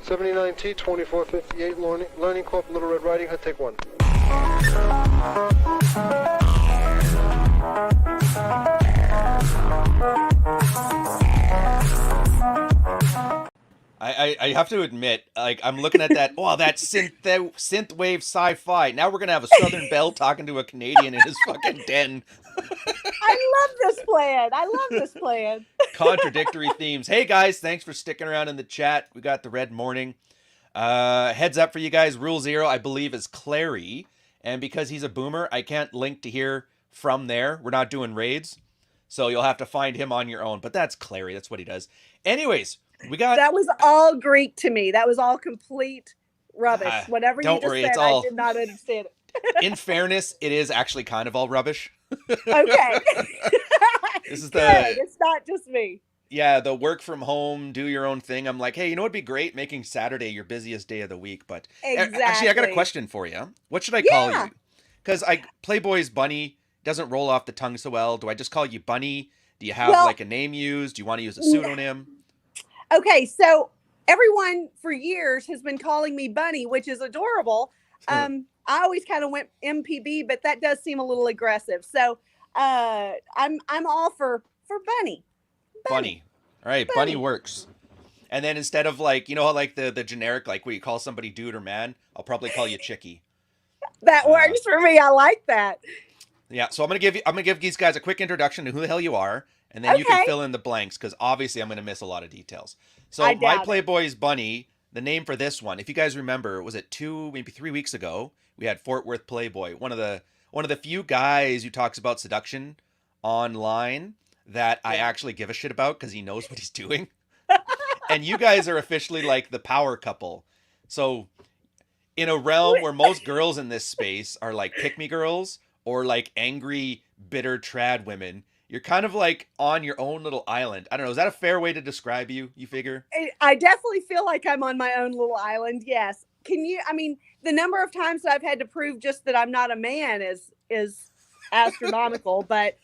79T 2458 learning call from Little Red Riding Hood, take 1. I have to admit, like, I'm looking at that, wow, that synthwave sci-fi. Now we're going to have a Southern Belle talking to a Canadian in his fucking den. I love this plan. I love this plan. Contradictory themes. Hey, guys, thanks for sticking around in the chat. We got the Red Morning. Heads up for you guys, Rule 0, I believe, is Clary. And because he's a boomer, I can't link to hear from there. We're not doing raids. So you'll have to find him on your own. But that's Clary. That's what he does. Anyways, we got... That was all Greek to me. That was all complete rubbish. Whatever you just said, I did not understand it. In fairness, it is actually kind of all rubbish. Okay. This is Good. It's not just me. Yeah, the work from home, do your own thing. I'm like, hey, you know what'd be great? Making Saturday your busiest day of the week. But exactly. Actually, I got a question for you. What should I call you? Because Playboy's Bunny doesn't roll off the tongue so well. Do I just call you Bunny? Do you have like a name used? Do you want to use a pseudonym? Okay, so everyone for years has been calling me Bunny, which is adorable. I always kind of went MPB, but that does seem a little aggressive. So I'm all for Bunny. Bunny. All right, Bunny works. And then instead of like, you know how like the generic, like where you call somebody dude or man, I'll probably call you Chickie. That works for me. I like that. Yeah, so I'm gonna give these guys a quick introduction to who the hell you are, and then you can fill in the blanks because obviously I'm gonna miss a lot of details. So my Playboy's Bunny, the name for this one, if you guys remember, was it 2, maybe 3 weeks ago? We had Fort Worth Playboy, one of the few guys who talks about seduction online that I actually give a shit about because he knows what he's doing. And you guys are officially like the power couple. So in a realm where most girls in this space are like pick-me girls or like angry, bitter trad women, you're kind of like on your own little island. I don't know. Is that a fair way to describe you, you figure? I definitely feel like I'm on my own little island. Yes. The number of times that I've had to prove just that I'm not a man is astronomical, but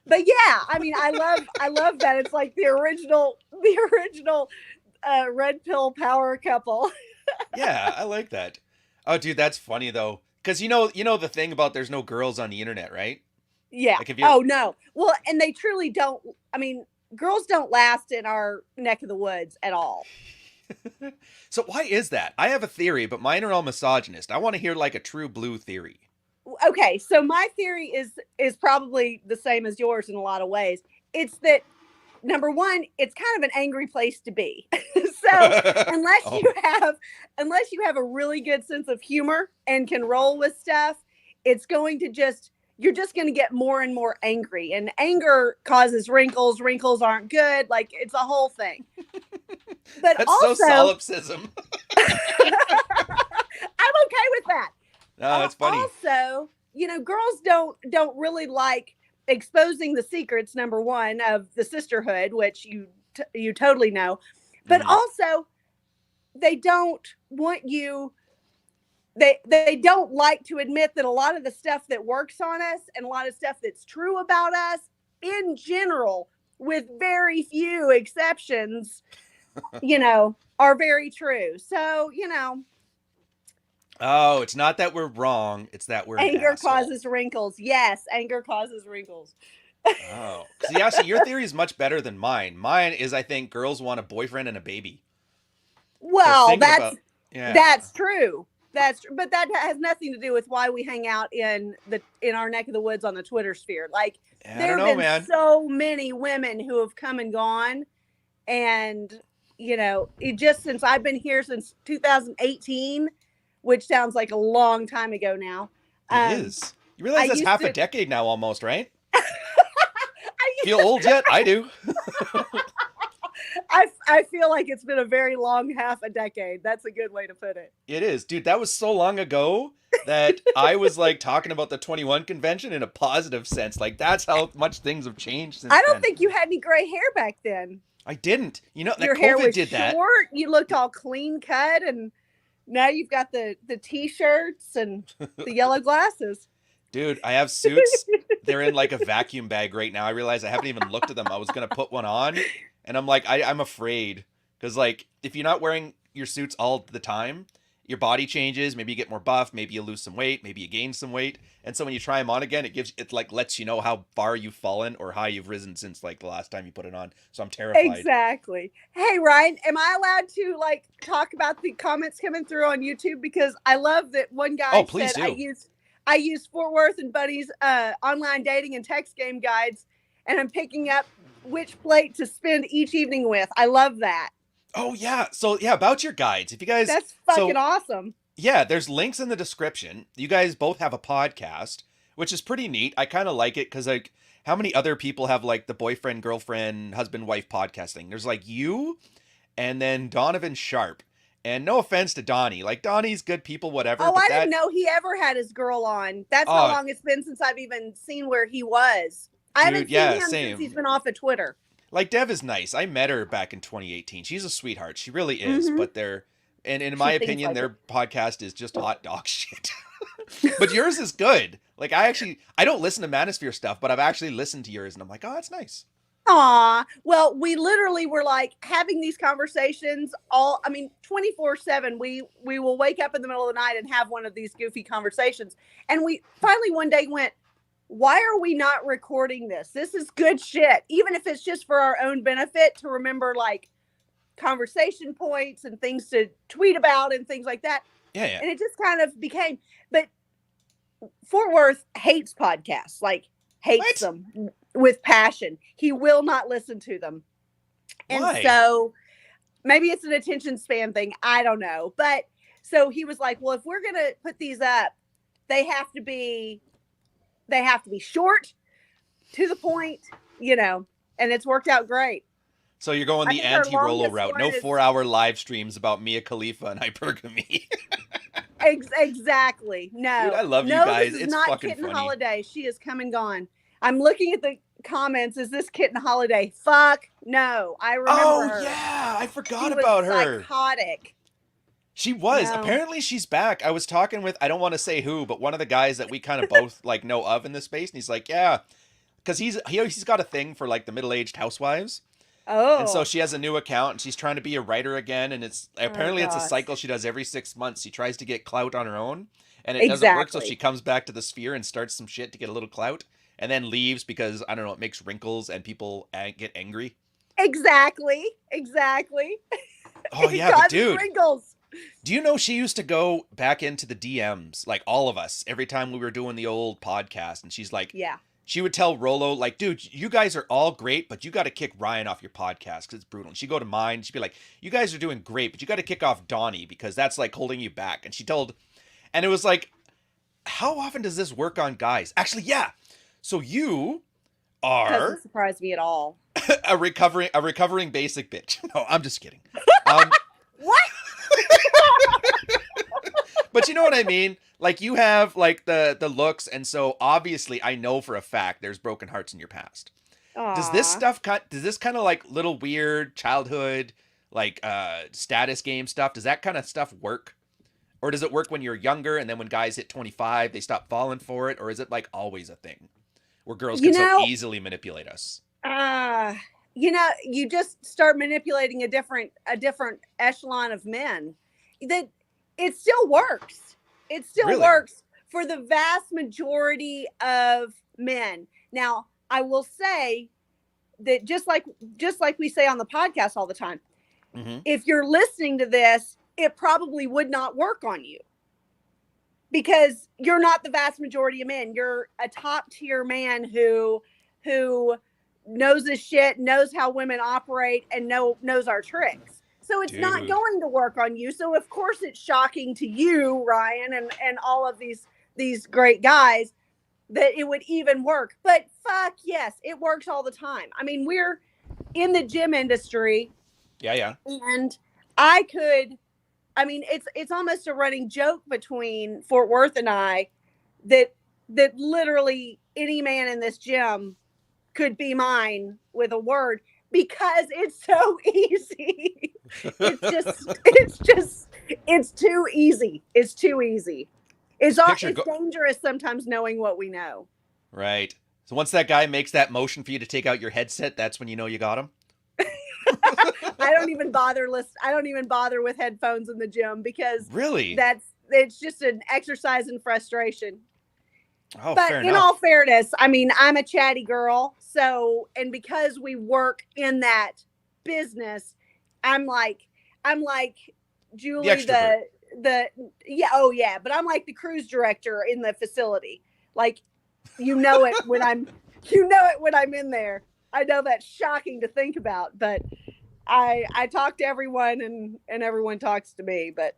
yeah, I love that. It's like the original red pill power couple. Yeah, I like that. Oh, dude, that's funny though. Cause you know the thing about there's no girls on the internet, right? Yeah. Like Oh no. Well, and they truly don't. Girls don't last in our neck of the woods at all. So why is that? I have a theory, but mine are all misogynist. I want to hear like a true blue theory. Okay, so my theory is probably the same as yours in a lot of ways. It's that number one, it's kind of an angry place to be. So unless you have a really good sense of humor and can roll with stuff, you're just going to get more and more angry, and anger causes wrinkles. Wrinkles aren't good. Like, it's a whole thing. But that's also, so solipsism. I'm okay with that. No, that's funny. Also, girls don't really like exposing the secrets, number one, of the sisterhood, which you totally know. But also, they don't want you... They don't like to admit that a lot of the stuff that works on us and a lot of stuff that's true about us in general, with very few exceptions, are very true. So, Oh, it's not that we're wrong. It's that we're anger causes wrinkles. Yes, anger causes wrinkles. Oh. So your theory is much better than mine. Mine is, I think, girls want a boyfriend and a baby. Well, that's true. But that has nothing to do with why we hang out in our neck of the woods on the Twitter sphere. Like, there have been so many women who have come and gone, and just since I've been here since 2018, which sounds like a long time ago now. It is. You realize that's half a decade now, almost, right? Feel old yet? I do. I feel like it's been a very long half a decade. That's a good way to put it. It is. Dude, that was so long ago that I was like talking about the 21 convention in a positive sense. Like, that's how much things have changed since I don't think you had any gray hair back then. I didn't. Your COVID hair was did that. Short. You looked all clean cut, and now you've got the t-shirts and the yellow glasses. Dude, I have suits. They're in like a vacuum bag right now. I realize I haven't even looked at them. I was going to put one on, and I'm like, I'm afraid. Because like, if you're not wearing, your suits all the time, your body changes. Maybe you get more buff. Maybe you lose some weight. Maybe you gain some weight. And so when you try them on again, it like lets you know how far you've fallen or how you've risen since like the last time you put it on. So I'm terrified. Exactly. Hey, Ryan, am I allowed to like talk about the comments coming through on YouTube? Because I love that one guy please said do. I use Fort Worth and Buddy's online dating and text game guides, and I'm picking up which plate to spend each evening with. I love that. Oh yeah. So yeah, about your guides. If you guys, that's fucking awesome. Yeah, there's links in the description. You guys both have a podcast, which is pretty neat. I kind of like it because like, how many other people have like the boyfriend, girlfriend, husband, wife podcasting? There's like you, and then Donovan Sharp. And no offense to Donnie, like Donnie's good people, whatever. Oh, I didn't know he ever had his girl on. That's how long it's been since I've even seen where he was. I haven't seen him since he's been off of Twitter. Like Dev is nice. I met her back in 2018. She's a sweetheart. She really is. But and in my opinion, their podcast is just hot dog shit. But yours is good. Like I don't listen to Manosphere stuff, but I've actually listened to yours, and I'm like, oh, that's nice. Aw, well, we literally were like having these conversations 24/7. We will wake up in the middle of the night and have one of these goofy conversations. And we finally one day went, why are we not recording this? This is good shit. Even if it's just for our own benefit to remember like conversation points and things to tweet about and things like that. Yeah. And it just kind of became, but Fort Worth hates podcasts, like hates them with passion. He will not listen to them. And so maybe it's an attention span thing. I don't know. But so he was like, well, if we're going to put these up, they have to be short, to the point, and it's worked out great. So you're going the anti-Rollo route. No 4-hour live streams about Mia Khalifa and hypergamy. Exactly. No. Dude, I love you guys. It's not fucking Kitten funny. Holiday. She is come and gone. I'm looking at the comments. Is this Kitten Holiday? Fuck no. I remember her. Oh yeah, I forgot about her. Psychotic. She was. No. Apparently she's back. I was talking with, I don't want to say who, but one of the guys that we kind of both like know of in this space, and he's like, yeah, because he's got a thing for like the middle-aged housewives. Oh. And so she has a new account, and she's trying to be a writer again, and it's apparently it's a cycle she does every 6 months. She tries to get clout on her own, and it doesn't work, so she comes back to the sphere and starts some shit to get a little clout, and then leaves because, I don't know, it makes wrinkles and people get angry. Exactly. Oh yeah, but dude. Wrinkles. Do you know she used to go back into the DMs, like all of us, every time we were doing the old podcast, and she's like, yeah. She would tell Rollo, like, dude, you guys are all great, but you got to kick Ryan off your podcast because it's brutal. And she'd go to mine. She'd be like, you guys are doing great, but you got to kick off Donnie because that's like holding you back. And and it was like, how often does this work on guys? Actually, yeah. So you are. Doesn't surprise me at all. a recovering basic bitch. No, I'm just kidding. What? But you know what I mean? Like you have like the looks, and so obviously I know for a fact there's broken hearts in your past. Aww. Does this kind of like little weird childhood like status game stuff, does that kind of stuff work? Or does it work when you're younger and then when guys hit 25 they stop falling for it? Or is it like always a thing where girls can so easily manipulate us? You just start manipulating a different echelon of men. That it still works. It still works for the vast majority of men. Now, I will say that just like we say on the podcast all the time, if you're listening to this, it probably would not work on you because you're not the vast majority of men. You're a top tier man who knows his shit, knows how women operate, and knows our tricks. So it's not going to work on you. So of course it's shocking to you, Ryan, and all of these great guys that it would even work. But fuck yes, it works all the time. I mean, we're in the gym industry. Yeah. And it's almost a running joke between Fort Worth and I that literally any man in this gym could be mine with a word. Because it's so easy. It's too easy. It's too easy. It's dangerous sometimes knowing what we know. Right. So once that guy makes that motion for you to take out your headset, that's when you know you got him? I don't even bother with headphones in the gym because really, it's just an exercise in frustration. Oh, but fair in enough. all fairness, I mean, I'm a chatty girl. So, and because we work in that business, I'm like Julie, oh yeah, but I'm like the cruise director in the facility. Like, you know it when I'm in there. I know that's shocking to think about, but I talk to everyone and everyone talks to me. But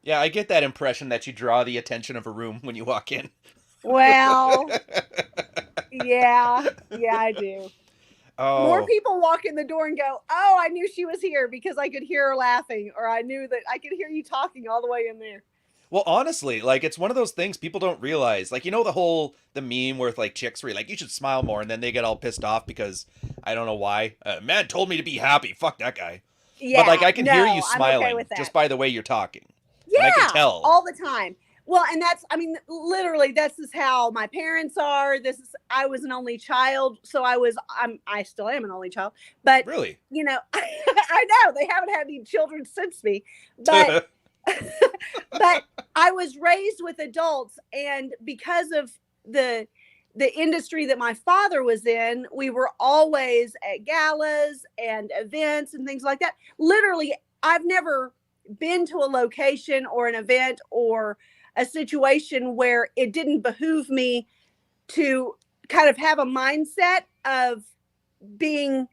yeah, I get that impression that you draw the attention of a room when you walk in. well, yeah, I do. More Oh, people walk in the door and go, "Oh, I knew she was here because I could hear her laughing, or I knew that I could hear you talking all the way in there." well, honestly, like it's one of those things people don't realize. Like, you know, the meme where like chicks were like, you should smile more, and then they get all pissed off because I don't know why. Man told me to be happy. Fuck that guy. Yeah, But like I can hear you I'm okay smiling with that. just by the way you're talking. Yeah, and I can tell all the time. Well, and literally, this is how my parents are. I was an only child, so I still am an only child. But really. you know, I know they haven't had any children since me, but but I was raised with adults, and because of the industry that my father was in, we were always at galas and events and things like that. Literally, I've never been to a location or an event or a situation where it didn't behoove me to kind of have a mindset of being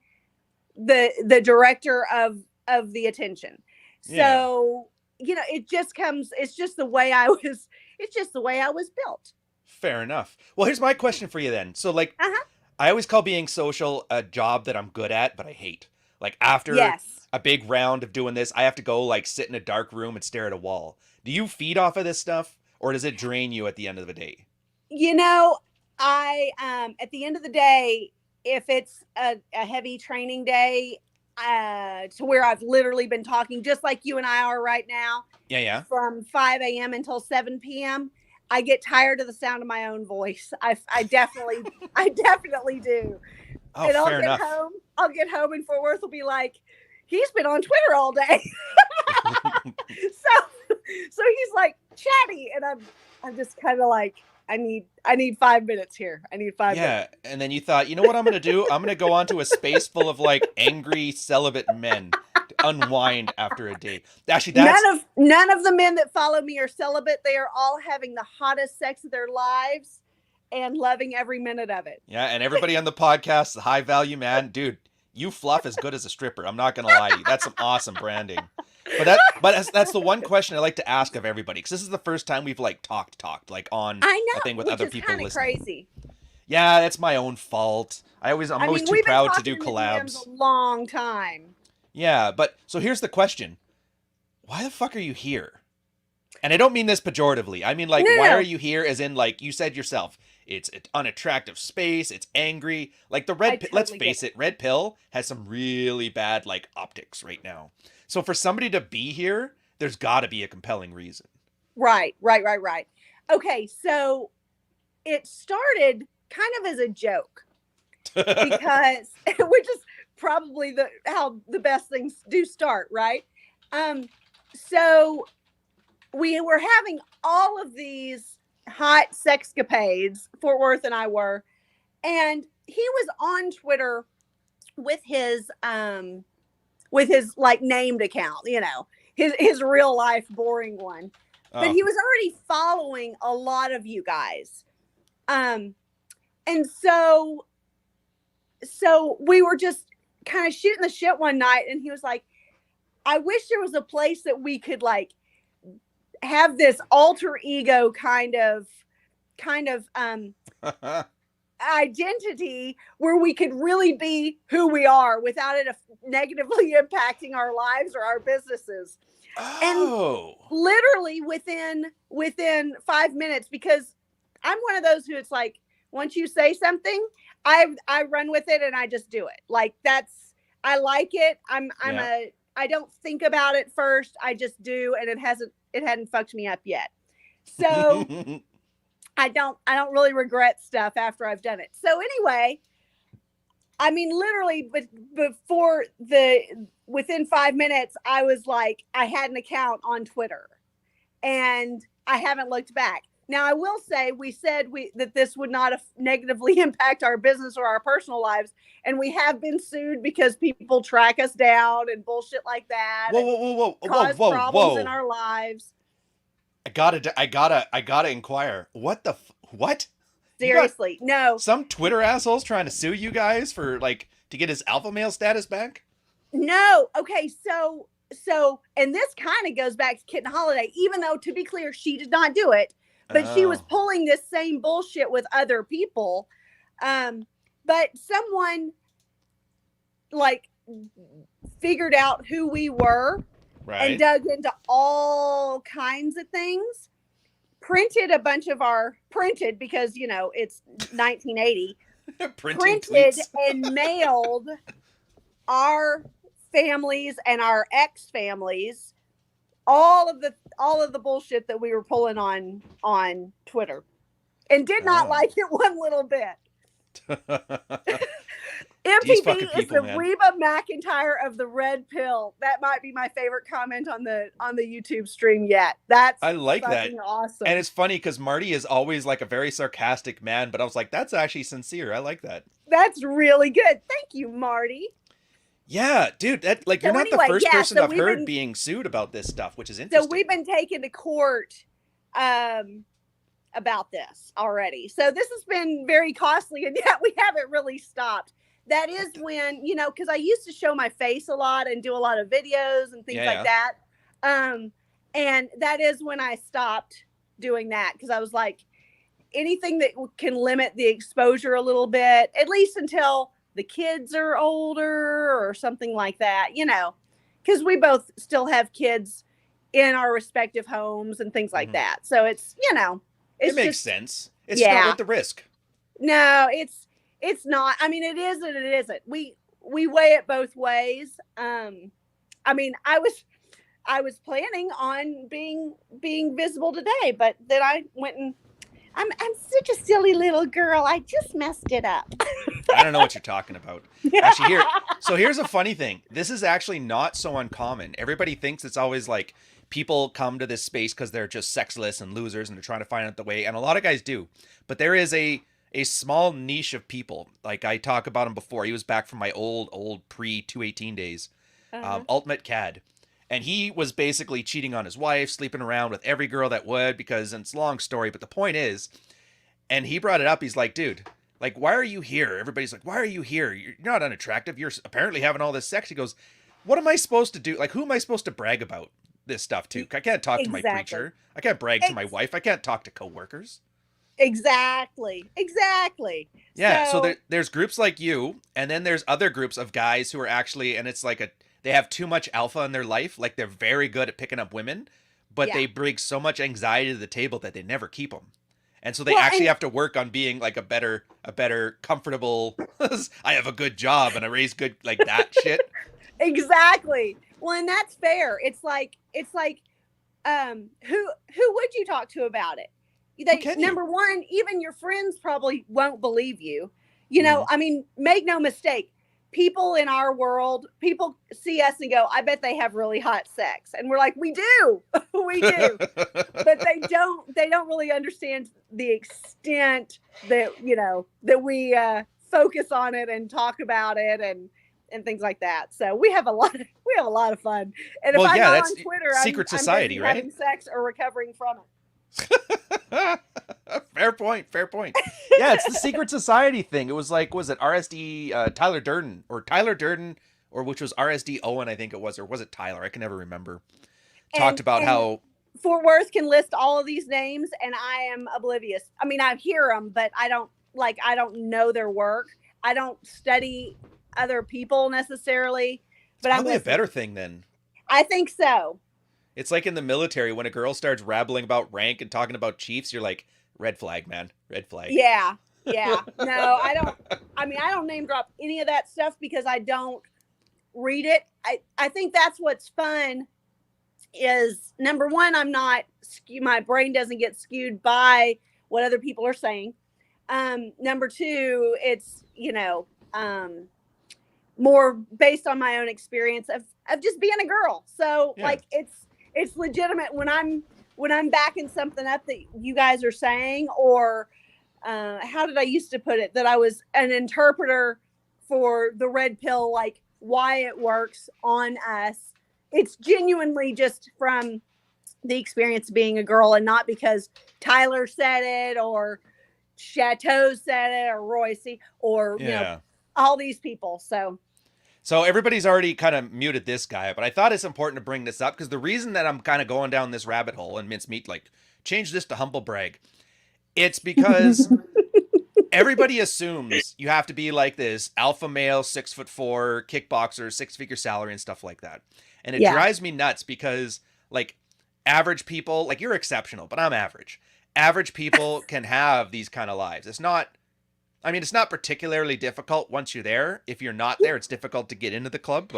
the director of the attention. So, you know, it's just the way I was built. Fair enough. Well, here's my question for you then. So like I always call being social a job that I'm good at, but I hate. Like after a big round of doing this, I have to go like sit in a dark room and stare at a wall. Do you feed off of this stuff, or does it drain you at the end of the day? You know, I at the end of the day, if it's a heavy training day, to where I've literally been talking just like you and I are right now, Yeah. from 5 a.m. until 7 p.m., I get tired of the sound of my own voice. I definitely do. Oh, And fair enough. I'll get home and Fort Worth will be like, he's been on Twitter all day. so he's like chatty, and I'm just kind of like, I need 5 minutes here. I need 5 minutes. Yeah, and then you thought, you know what I'm gonna do? I'm gonna go onto a space full of like angry celibate men to unwind after a day. Actually, none of the men that follow me are celibate. They are all having the hottest sex of their lives and loving every minute of it. Yeah, and everybody on the podcast, the high value man, dude, you fluff as good as a stripper. I'm not gonna lie to you. That's some awesome branding. But that's the one question I like to ask of everybody, because this is the first time we've like talked like on a thing with other people listening. Crazy. Yeah, that's my own fault. I'm always too proud to do collabs. A long time. Yeah, but so here's the question: why the fuck are you here? And I don't mean this pejoratively. I mean like, why are you here? As in, like you said yourself, it's an unattractive space. It's angry. Like the red. Let's face it, Red Pill has some really bad like optics right now. So for somebody to be here, there's got to be a compelling reason. Right. Okay, so it started kind of as a joke because, which is probably how the best things do start, right? So we were having all of these hot sexcapades, Fort Worth and I were, and he was on Twitter with his like named account, you know, his real life boring one. But he was already following a lot of you guys. And so we were just kind of shooting the shit one night, and he was like, I wish there was a place that we could like have this alter ego kind of identity where we could really be who we are without it negatively impacting our lives or our businesses. And literally within 5 minutes, because I'm one of those who it's like, once you say something, I run with it and I just do it. Like I like it. I don't think about it first. I just do. And it hadn't fucked me up yet. So I don't really regret stuff after I've done it. So anyway, I mean, literally, but within 5 minutes, I was like, I had an account on Twitter, and I haven't looked back. Now, I will say, we said that this would not negatively impact our business or our personal lives, and we have been sued because people track us down and bullshit like that. Whoa, cause problems in our lives. I gotta inquire. What? Seriously, no. Some Twitter assholes trying to sue you guys for to get his alpha male status back? No. Okay, so and this kind of goes back to Kitten Holiday, even though, to be clear, she did not do it, but she was pulling this same bullshit with other people. But someone figured out who we were, right, and dug into all kinds of things. Printed a bunch of printed because it's 1980. Printed and mailed our families and our ex-families all of the bullshit that we were pulling on Twitter, and did not like it one little bit. MPB is the Reba McEntire of the red pill. That might be my favorite comment on the YouTube stream yet. I like that. Awesome. And it's funny because Marty is always a very sarcastic man, but I was like, that's actually sincere. I like that. That's really good. Thank you, Marty. Yeah, dude, you're not the first person I've heard being sued about this stuff, which is interesting. So we've been taken to court about this already. So this has been very costly, and yet we haven't really stopped. That is when, because I used to show my face a lot and do a lot of videos and things like that. And that is when I stopped doing that, because I was like, anything that can limit the exposure a little bit, at least until the kids are older or something like that, because we both still have kids in our respective homes and things like that. So it's, it makes sense. It's not worth the risk. No, it's not. I mean, it is and it isn't. We weigh it both ways. I mean, I was planning on being visible today, but then I went and I'm such a silly little girl. I just messed it up. I don't know what you're talking about. Actually, here's a funny thing. This is actually not so uncommon. Everybody thinks it's always people come to this space because they're just sexless and losers and they're trying to find out the way. And a lot of guys do. But there is a small niche of people. I talk about him before. He was back from my old pre-218 days. Ultimate Cad. And he was basically cheating on his wife, sleeping around with every girl that would, because it's a long story. But the point is, and he brought it up. He's like, dude, why are you here? Everybody's like, why are you here? You're not unattractive. You're apparently having all this sex. He goes, what am I supposed to do? Who am I supposed to brag about this stuff to? I can't talk to my preacher. I can't brag to my wife. I can't talk to coworkers. Exactly. Yeah. So there's groups like you, and then there's other groups of guys who are actually, and it's they have too much alpha in their life. They're very good at picking up women, but they bring so much anxiety to the table that they never keep them. And so they actually have to work on being a better comfortable, I have a good job and I raise good, that shit. Exactly. Well, and that's fair. It's like, who would you talk to about it? Number one, even your friends probably won't believe you. I mean, make no mistake. People in our world, people see us and go, I bet they have really hot sex. And we're like, we do. We do. But they don't really understand the extent that, that we focus on it and talk about it and things like that. So we have a lot of fun. And if I'm not on Twitter, secret society, right? Having sex or recovering from it. Fair point. Yeah, it's the secret society thing. It was was it RSD Tyler Durden, or which was RSD Owen, I think it was, or was it Tyler? I can never remember. Talked about how Fort Worth can list all of these names, and I am oblivious. I mean, I hear them, but I don't know their work. I don't study other people necessarily. But it's probably a better thing then. I think so. It's like in the military when a girl starts rabbling about rank and talking about chiefs, you're like, red flag, man. Red flag. Yeah. No, I don't. I mean, I don't name drop any of that stuff because I don't read it. I think that's what's fun is, number one, my brain doesn't get skewed by what other people are saying. Number two, it's, more based on my own experience of just being a girl. So like it's legitimate when I'm backing something up that you guys are saying, or how did I used to put it, that I was an interpreter for the red pill, like why it works on us. It's genuinely just from the experience of being a girl, and not because Tyler said it or Chateau said it or Royce or you know, all these people. So everybody's already kind of muted this guy, but I thought it's important to bring this up because the reason that I'm kind of going down this rabbit hole, and Mincemeat, like, change this to humble brag, it's because everybody assumes you have to be like this alpha male, 6'4" kickboxer, 6-figure salary and stuff like that. And it drives me nuts because, like, average people, like, you're exceptional, but I'm average. Average people can have these kind of lives. It's not particularly difficult once you're there. If you're not there, it's difficult to get into the club,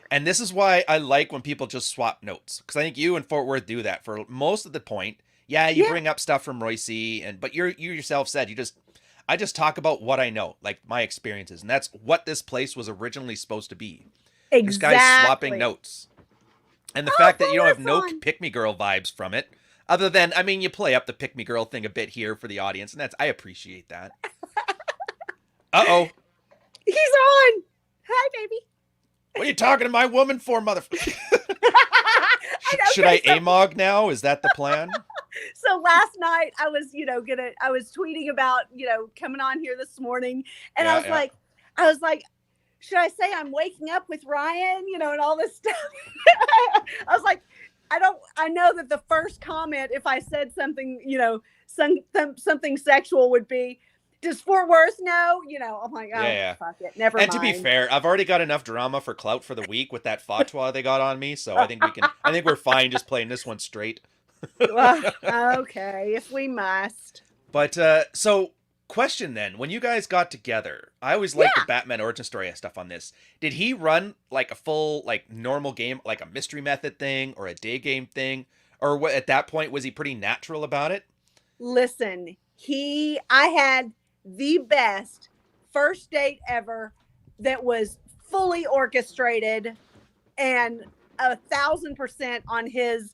and this is why I like when people just swap notes, because I think you and Fort Worth do that for most of the point. You bring up stuff from Royce, but you yourself said I just talk about what I know, like my experiences, and that's what this place was originally supposed to be. Exactly. This guy's swapping notes, and the fact that you don't have no pick me girl vibes from it. Other than, I mean, you play up the pick me girl thing a bit here for the audience, and I appreciate that. Uh-oh. He's on. Hi, baby. What are you talking to my woman for, motherfucker? Should I AMOG now? Is that the plan? So last night I was, I was tweeting about, coming on here this morning, and I was like, should I say I'm waking up with Ryan, and all this stuff? I was like, I know that the first comment, if I said something, something sexual, would be, does Fort Worth know? I'm like, fuck it. Never mind. And to be fair, I've already got enough drama for clout for the week with that fatwa they got on me. So I think we're fine just playing this one straight. Well, okay, if we must. But, so question then, when you guys got together, I always like the Batman origin story stuff on this. Did he run like a full, like, normal game, like a mystery method thing or a day game thing? Or what, at that point, was he pretty natural about it? Listen, I had the best first date ever that was fully orchestrated and 1,000% on his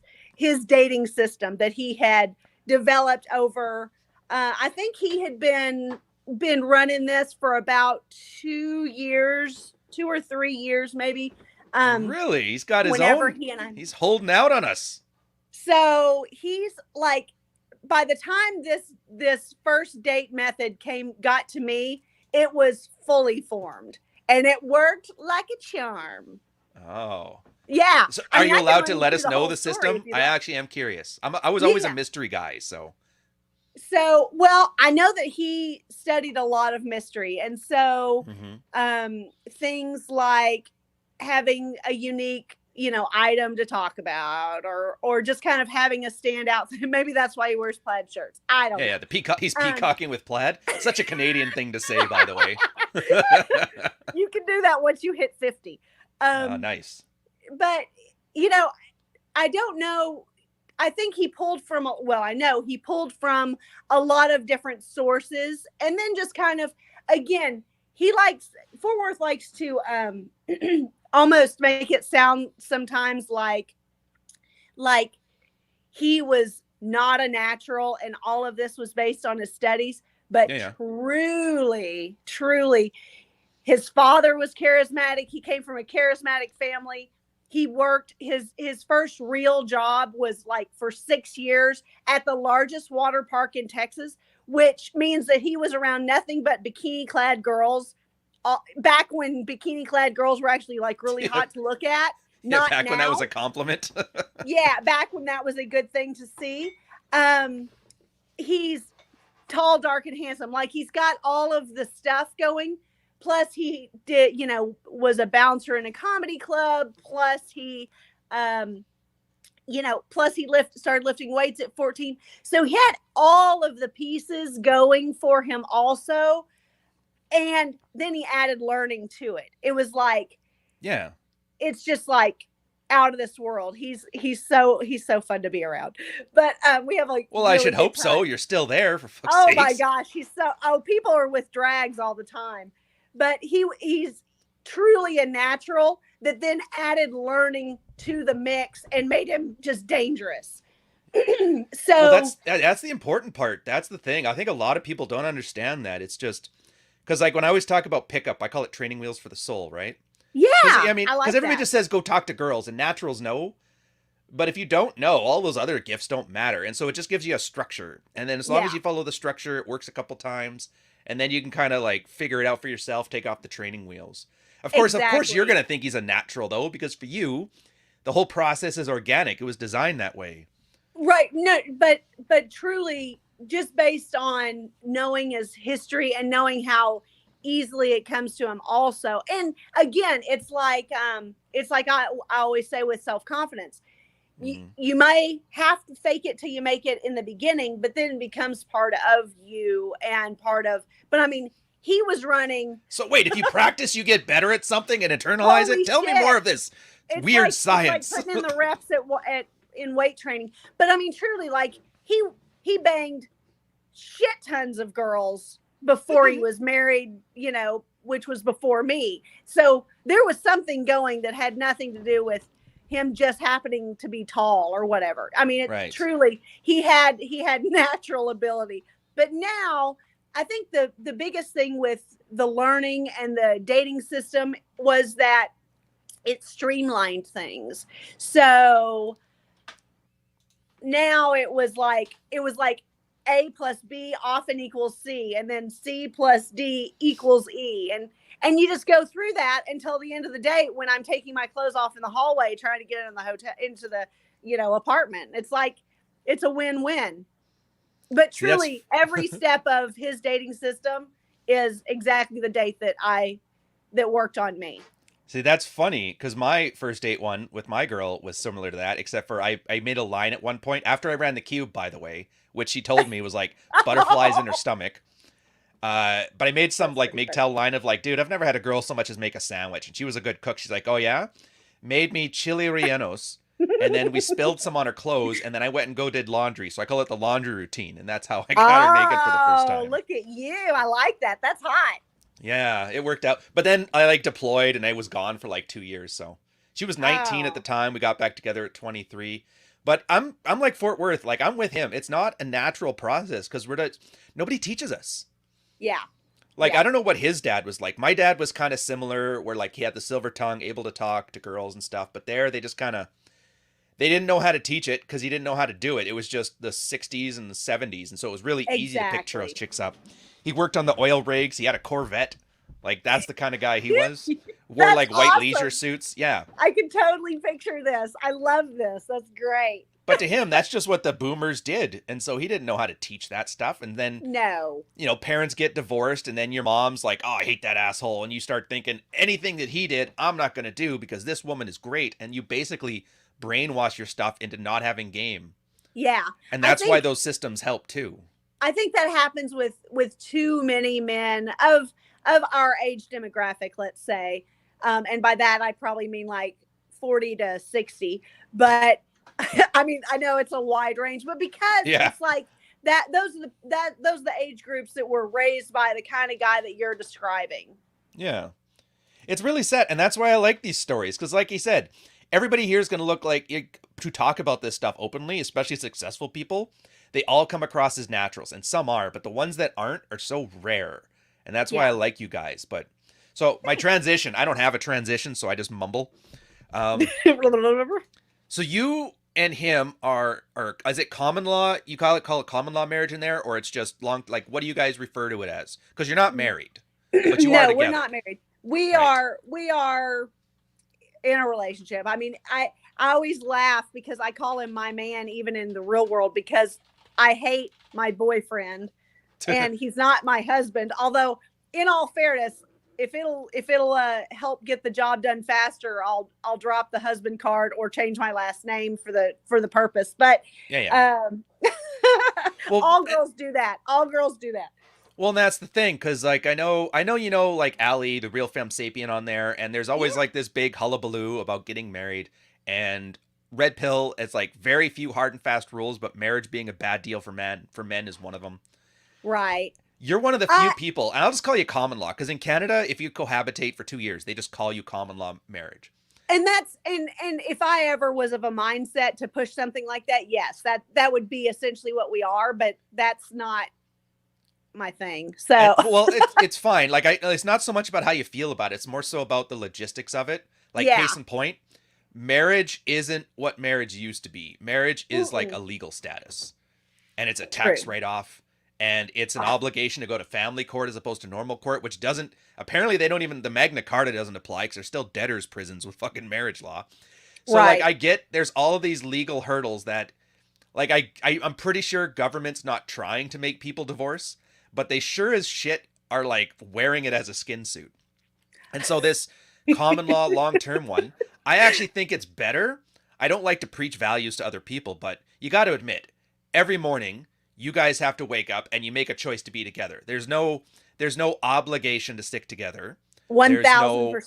dating system that he had developed over. I think he had been running this for about 2 or 3 years, maybe. Really? He's got his own. He's holding out on us. So he's like, by the time this first date method got to me, it was fully formed and it worked like a charm. Oh. Yeah. So are you allowed to let us know the system? I actually am curious. I was always a mystery guy, so. So, well, I know that he studied a lot of mystery. And so things like having a unique, item to talk about, or just kind of having a standout. Maybe that's why he wears plaid shirts. I don't know. Yeah, he's peacocking with plaid. Such a Canadian thing to say, by the way. You can do that once you hit 50. Nice. But, I don't know. I think he pulled from, I know he pulled from a lot of different sources, and then just kind of, again, Fort Worth likes to almost make it sound sometimes like he was not a natural and all of this was based on his studies, but truly, his father was charismatic. He came from a charismatic family. He worked, his first real job was like for 6 years at the largest water park in Texas, which means that he was around nothing but bikini clad girls back when bikini clad girls were actually like really hot to look at. Not back now. When that was a compliment. Yeah, back when that was a good thing to see. He's tall, dark, and handsome. Like, he's got all of the stuff going. Plus he did, was a bouncer in a comedy club. Plus he, started lifting weights at 14. So he had all of the pieces going for him also. And then he added learning to it. It was like, it's just like out of this world. He's so fun to be around. But we have like well, really I should hope time. so. You're still there for fuck's Oh sakes. my gosh, people are with drags all the time. But he's truly a natural that then added learning to the mix and made him just dangerous. So well, that's the important part. That's the thing. I think a lot of people don't understand that. It's just because like when I always talk about pickup, I call it training wheels for the soul, right? Yeah, I mean, because everybody just says go talk to girls, and naturals know. But if you don't know, all those other gifts don't matter, and so it just gives you a structure. And then as long as you follow the structure, it works a couple times, and then you can kind of like figure it out for yourself. Take off the training wheels. Of course, you're gonna think he's a natural though, because for you, the whole process is organic. It was designed that way. Right. No, but truly, just based on knowing his history and knowing how easily it comes to him also. And again, it's like I always say with self-confidence, you may have to fake it till you make it in the beginning, but then it becomes part of you and but I mean, he was running. So wait, if you practice, you get better at something and internalize it? Tell me more of this. It's weird science. It's like putting in the reps in weight training. But I mean, truly, like he banged shit tons of girls before he was married, which was before me. So there was something going that had nothing to do with him just happening to be tall or whatever. I mean, truly, he had natural ability. But now I think the biggest thing with the learning and the dating system was that it streamlined things. So now it was like A plus B often equals C, and then C plus D equals E. And you just go through that until the end of the day when I'm taking my clothes off in the hallway, trying to get into the apartment. It's like, it's a win-win. But truly, every step of his dating system is exactly the date that worked on me. See, that's funny because my first date one with my girl was similar to that, except for I made a line at one point after I ran the cube, by the way, which she told me was like butterflies in her stomach. But I made some like make-tell line of like, dude, I've never had a girl so much as make a sandwich. And she was a good cook. She's like, oh yeah? Made me chili rellenos. And then we spilled some on her clothes. And then I went and did laundry. So I call it the laundry routine. And that's how I got her naked for the first time. Oh, look at you. I like that. That's hot. Yeah, it worked out. But then I like deployed and I was gone for like 2 years. So she was 19 at the time. We got back together at 23. But I'm like Fort Worth. Like I'm with him. It's not a natural process because nobody teaches us. Yeah. Like, I don't know what his dad was like. My dad was kind of similar where like he had the silver tongue, able to talk to girls and stuff. But they just kind of, they didn't know how to teach it because he didn't know how to do it. It was just the 60s and the 70s. And so it was really easy to pick those chicks up. He worked on the oil rigs. He had a Corvette. Like, that's the kind of guy he was. Wore like white leisure suits. Yeah. I can totally picture this. I love this. That's great. But to him, that's just what the boomers did. And so he didn't know how to teach that stuff. And then, parents get divorced. And then your mom's like, oh, I hate that asshole. And you start thinking anything that he did, I'm not going to do because this woman is great. And you basically brainwash your stuff into not having game. Yeah. And that's why those systems help too. I think that happens with too many men of our age demographic, let's say. And by that, I probably mean like 40 to 60. But I mean, I know it's a wide range, but because it's like that, those are the age groups that were raised by the kind of guy that you're describing. Yeah. It's really sad. And that's why I like these stories. Because like he said, everybody here is going to look like to talk about this stuff openly, especially successful people. They all come across as naturals, and some are, but the ones that aren't are so rare. And that's why I like you guys. But so my transition, I don't have a transition, so I just mumble. So you and him are is it common law? You call it common law marriage in there, or it's just long? Like, what do you guys refer to it as? Because you're not married, but you are together. No, we're not married. We are in a relationship. I mean, I always laugh because I call him my man, even in the real world, because I hate my boyfriend, and he's not my husband. Although, in all fairness, if it'll help get the job done faster, I'll drop the husband card or change my last name for the purpose. But well, all girls do that. All girls do that. Well, and that's the thing, because like I know like Allie, the real femme sapien on there, and there's always like this big hullabaloo about getting married. and red pill, it's like very few hard and fast rules, but marriage being a bad deal for men is one of them. Right. You're one of the few people, and I'll just call you common law, because in Canada, if you cohabitate for 2 years, they just call you common law marriage. And that's and if I ever was of a mindset to push something like that, yes, that would be essentially what we are, but that's not my thing. So well, it's fine. Like it's not so much about how you feel about it. It's more so about the logistics of it. Like case in point, marriage isn't what marriage used to be. Marriage is like a legal status, and it's a tax write-off, and it's an obligation to go to family court as opposed to normal court, which doesn't, apparently they don't even, the Magna Carta doesn't apply because there's still debtors prisons with fucking marriage law. So like I get there's all of these legal hurdles that like I'm pretty sure government's not trying to make people divorce, but they sure as shit are like wearing it as a skin suit. And so this common law long-term one, I actually think it's better. I don't like to preach values to other people, but you got to admit, every morning you guys have to wake up and you make a choice to be together. There's no obligation to stick together. 1,000%.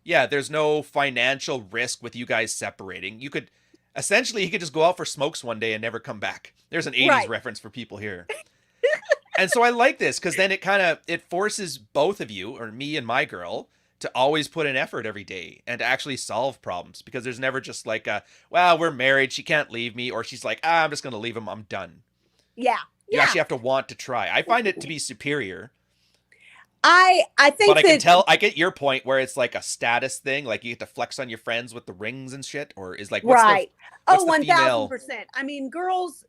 Yeah, there's no financial risk with you guys separating. You could just go out for smokes one day and never come back. There's an 80s reference for people here. And so I like this because then it forces both of you, or me and my girl, to always put in effort every day and to actually solve problems, because there's never just like well, we're married, she can't leave me, or she's like, I'm just going to leave him, I'm done. Yeah. You actually have to want to try. I find it to be superior. I think but I can tell, I get your point where it's like a status thing, like you get to flex on your friends with the rings and shit, or is like, what's the 1,000%. I mean, girls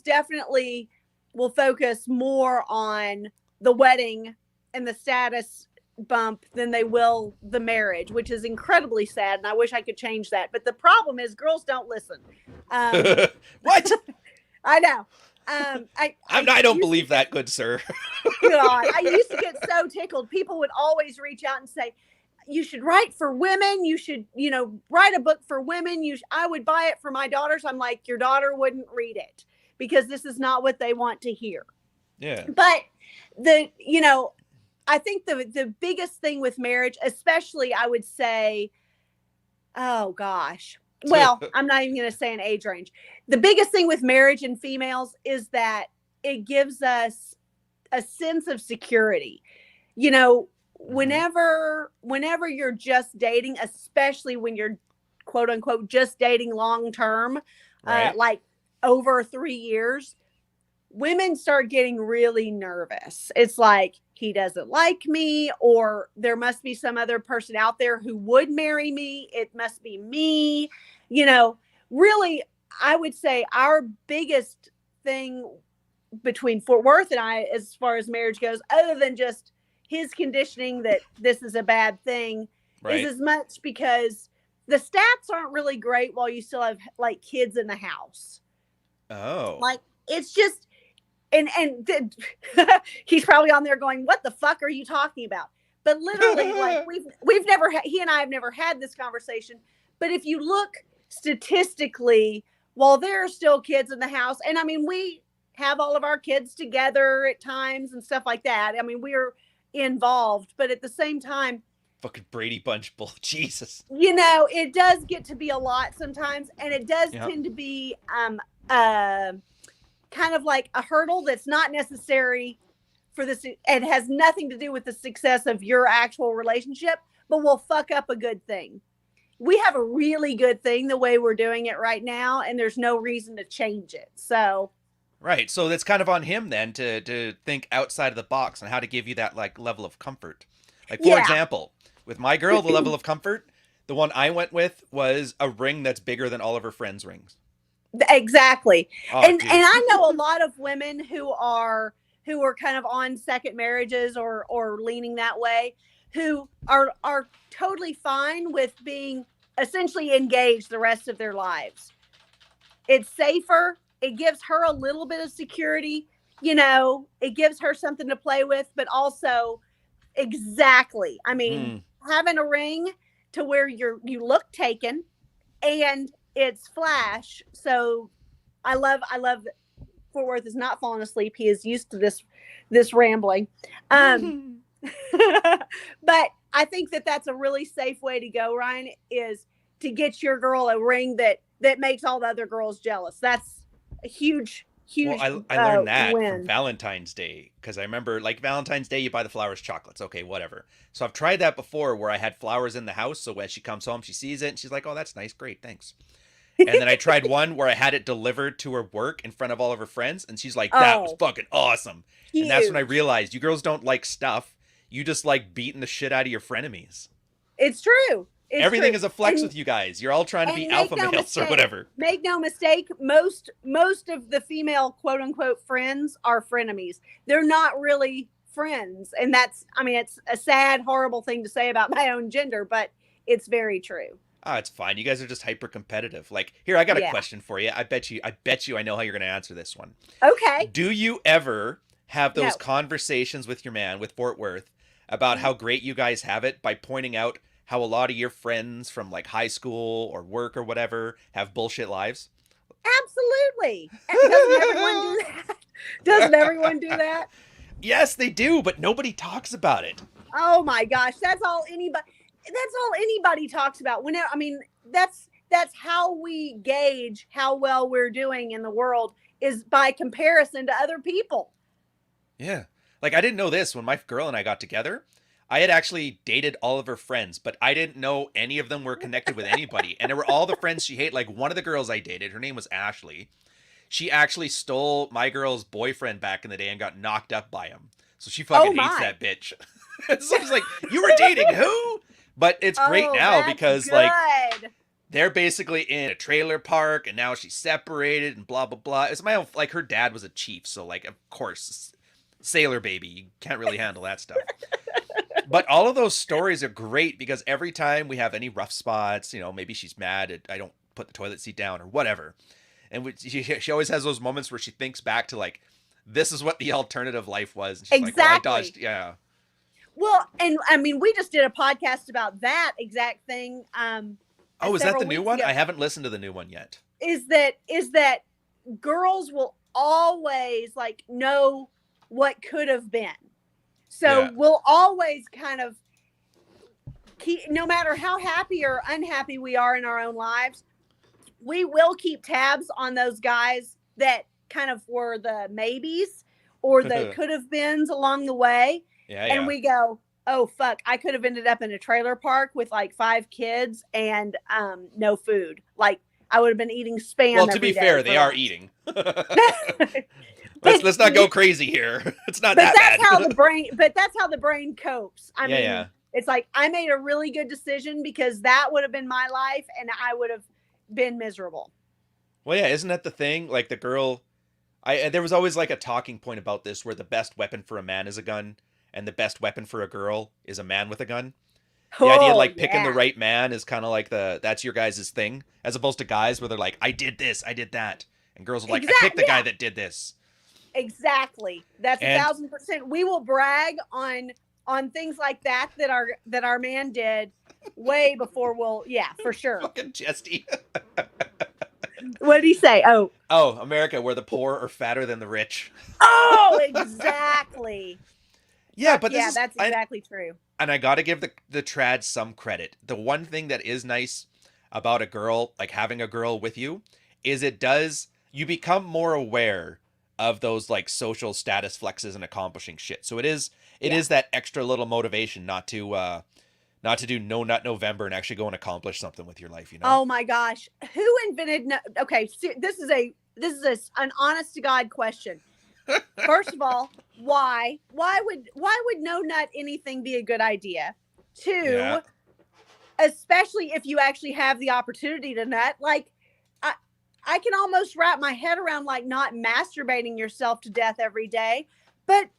definitely will focus more on the wedding and the status bump than they will the marriage, which is incredibly sad, and I wish I could change that. But the problem is girls don't listen. What? I know. I don't believe that, good sir. God, I used to get so tickled. People would always reach out and say, you should write for women. You should, write a book for women. I would buy it for my daughters. I'm like, your daughter wouldn't read it because this is not what they want to hear. Yeah. But I think the biggest thing with marriage, especially I would say, oh gosh, well, I'm not even going to say an age range. The biggest thing with marriage and females is that it gives us a sense of security. Whenever you're just dating, especially when you're quote unquote just dating long term, like over 3 years, women start getting really nervous. It's like, he doesn't like me, or there must be some other person out there who would marry me. It must be me. Really, I would say our biggest thing between Fort Worth and I, as far as marriage goes, other than just his conditioning that this is a bad thing, is as much because the stats aren't really great while you still have like kids in the house. Oh. Like, it's just, and he's probably on there going, what the fuck are you talking about? But literally, like we've never he and I have never had this conversation. But if you look statistically, while there are still kids in the house, and I mean, we have all of our kids together at times and stuff like that. I mean, we're involved, but at the same time, fucking Brady Bunch bull, Jesus. It does get to be a lot sometimes, and it does tend to be kind of like a hurdle that's not necessary for this. It has nothing to do with the success of your actual relationship, but will fuck up a good thing. We have a really good thing the way we're doing it right now, and there's no reason to change it. So right. So that's kind of on him then to think outside of the box and how to give you that like level of comfort. Like, for example, with my girl, the level of comfort, the one I went with was a ring that's bigger than all of her friends' rings. Exactly. Oh, and I know a lot of women who are kind of on second marriages or leaning that way, who are totally fine with being essentially engaged the rest of their lives. It's safer. It gives her a little bit of security. It gives her something to play with, but also exactly. I mean, having a ring to where you look taken and it's flash. So I love Fort Worth is not falling asleep. He is used to this rambling. But I think that that's a really safe way to go, Ryan, is to get your girl a ring that makes all the other girls jealous. That's a huge Well, I learned that win. from Valentine's Day, because I remember, like, Valentine's Day, you buy the flowers, chocolates. Okay, whatever. So I've tried that before, where I had flowers in the house, so when she comes home, she sees it, and she's like, oh, that's nice, great, thanks. And then I tried one where I had it delivered to her work in front of all of her friends, and she's like, that was fucking awesome. Huge. And that's when I realized, you girls don't like stuff. You just like beating the shit out of your frenemies. It's true. Everything is a flex with you guys. You're all trying to be alpha males or whatever. Make no mistake, most of the female quote unquote friends are frenemies. They're not really friends. And that's, I mean, it's a sad, horrible thing to say about my own gender, but it's very true. Oh, it's fine. You guys are just hyper competitive. Like, here, I got a question for you. I bet you I know how you're going to answer this one. Okay. Do you ever have those conversations with your man, with Fort Worth, about how great you guys have it by pointing out how a lot of your friends from like high school or work or whatever have bullshit lives? Absolutely. Doesn't everyone do that? Doesn't everyone do that? Yes, they do, but nobody talks about it. Oh my gosh, that's all anybody talks about. Whenever, I mean, that's how we gauge how well we're doing in the world, is by comparison to other people. Yeah. Like, I didn't know this when my girl and I got together. I had actually dated all of her friends, but I didn't know any of them were connected with anybody. And there were all the friends she hated. Like, one of the girls I dated, her name was Ashley. She actually stole my girl's boyfriend back in the day and got knocked up by him. So she fucking hates that bitch. So I was like, you were dating who? But it's great now because, like, they're basically in a trailer park and now she's separated and blah, blah, blah. It's my own, like, her dad was a chief. So, like, of course, sailor baby, you can't really handle that stuff. But all of those stories are great because every time we have any rough spots, you know, maybe she's mad I don't put the toilet seat down or whatever. And she always has those moments where she thinks back to, like, this is what the alternative life was. And she's like, well, I dodged. Yeah. Well, and I mean, we just did a podcast about that exact thing. Is that the new one? I haven't listened to the new one yet. Is that girls will always like know what could have been. So we'll always kind of keep, no matter how happy or unhappy we are in our own lives, we will keep tabs on those guys that kind of were the maybes or the could have beens along the way. And we go, oh, fuck, I could have ended up in a trailer park with like 5 kids and no food. Like, I would have been eating Spam. Well, to be fair, they are eating. Let's not go crazy here. It's not that bad. That's how the brain copes. I mean, it's like, I made a really good decision because that would have been my life and I would have been miserable. Well, yeah, isn't that the thing? Like, the girl, there was always like a talking point about this where the best weapon for a man is a gun and the best weapon for a girl is a man with a gun. The idea of like picking the right man is kind of like that's your guys' thing, as opposed to guys where they're like, I did this, I did that. And girls are like, I picked the guy that did this. Exactly. That's 1,000%. We will brag on things like that our man did way before for sure. Fucking Chesty. What did he say? Oh, America, where the poor are fatter than the rich. Oh, exactly. Yeah, but that's exactly true. And I got to give the trads some credit. The one thing that is nice about a girl, like having a girl with you, is you become more aware of those like social status flexes and accomplishing shit. So it is that extra little motivation not to do No Nut November and actually go and accomplish something with your life, you know? Oh my gosh. Who invented okay, so this is an honest to God question. First of all, why would no nut anything be a good idea? 2, especially if you actually have the opportunity to nut, like I can almost wrap my head around like not masturbating yourself to death every day, but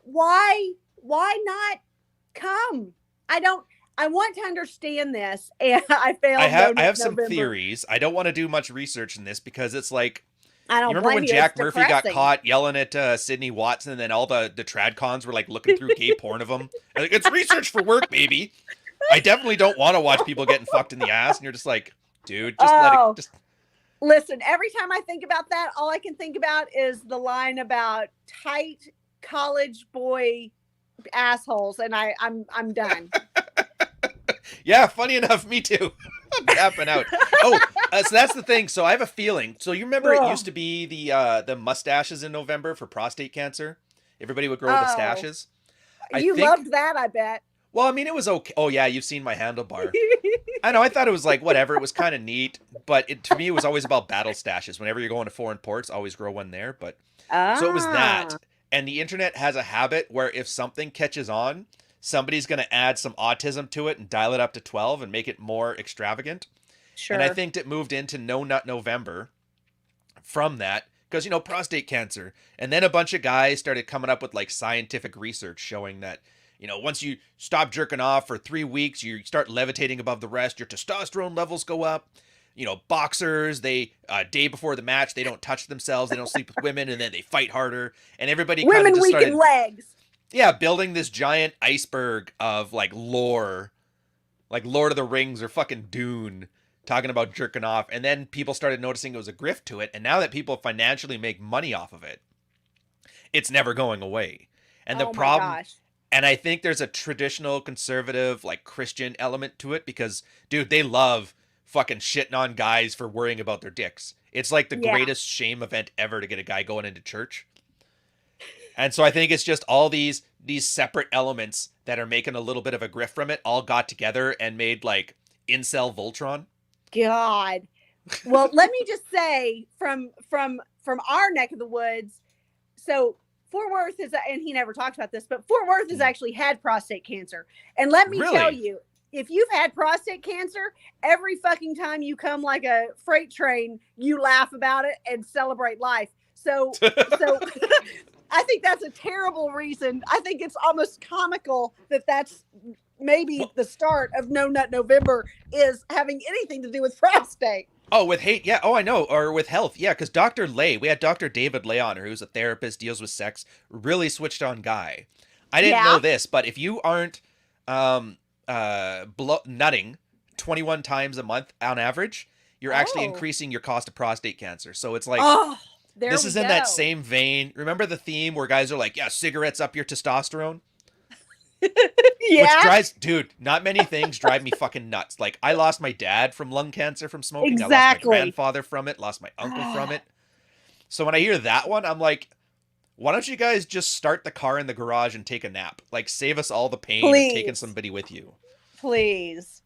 why not come? I want to understand this, and I failed. I have some theories. I don't want to do much research in this because it's like, I don't. You remember when Jack Murphy got caught yelling at Sydney Watson, and then all the trad cons were like looking through gay porn of him? Like, it's research for work, baby. I definitely don't want to watch people getting fucked in the ass, and you're just like, dude, let it. Listen, every time I think about that, all I can think about is the line about tight college boy assholes, and I'm done. Yeah, funny enough, me too. Tapping out. Oh, so that's the thing. So I have a feeling. So you remember it used to be the mustaches in November for prostate cancer? Everybody would grow mustaches. You loved that, I bet. Well, I mean, it was okay. Oh, yeah, you've seen my handlebar. I know, I thought it was like, whatever. It was kind of neat. But to me, it was always about battle stashes. Whenever you're going to foreign ports, always grow one there. But so it was that. And the internet has a habit where if something catches on, somebody's going to add some autism to it and dial it up to 12 and make it more extravagant. Sure. And I think it moved into No Nut November from that. Because, you know, prostate cancer. And then a bunch of guys started coming up with like scientific research showing that, you know, once you stop jerking off for 3 weeks, you start levitating above the rest, your testosterone levels go up. You know, boxers, they, day before the match, they don't touch themselves, they don't sleep with women, and then they fight harder. And everybody kind of just started... Women weaken legs. Yeah, building this giant iceberg of, like, lore. Like Lord of the Rings or fucking Dune. Talking about jerking off. And then people started noticing it was a grift to it. And now that people financially make money off of it, it's never going away. And the problem... Gosh. And I think there's a traditional conservative, like, Christian element to it because, dude, they love fucking shitting on guys for worrying about their dicks. It's like the greatest shame event ever to get a guy going into church. And so I think it's just all these separate elements that are making a little bit of a grift from it all got together and made, like, incel Voltron. God. Well, let me just say from our neck of the woods, so Fort Worth is, and he never talked about this, but Fort Worth has actually had prostate cancer. And let me tell you, if you've had prostate cancer, every fucking time you come like a freight train, you laugh about it and celebrate life. So I think that's a terrible reason. I think it's almost comical that that's maybe the start of No Nut November is having anything to do with prostate. Oh, with hate? Yeah. Oh, I know. Or with health. Yeah, because Dr. Lay, we had Dr. David Lay on, who's a therapist, deals with sex, really switched on guy. I didn't know this, but if you aren't nutting 21 times a month on average, you're actually increasing your cost of prostate cancer. So it's like, this is in that same vein. Remember the theme where guys are like, yeah, cigarettes up your testosterone? Yeah. Which drives, dude, not many things drive me fucking nuts. Like, I lost my dad from lung cancer from smoking. Exactly. I lost my grandfather from it, lost my uncle from it. So when I hear that one, I'm like, why don't you guys just start the car in the garage and take a nap? Like, save us all the pain of taking somebody with you. Please.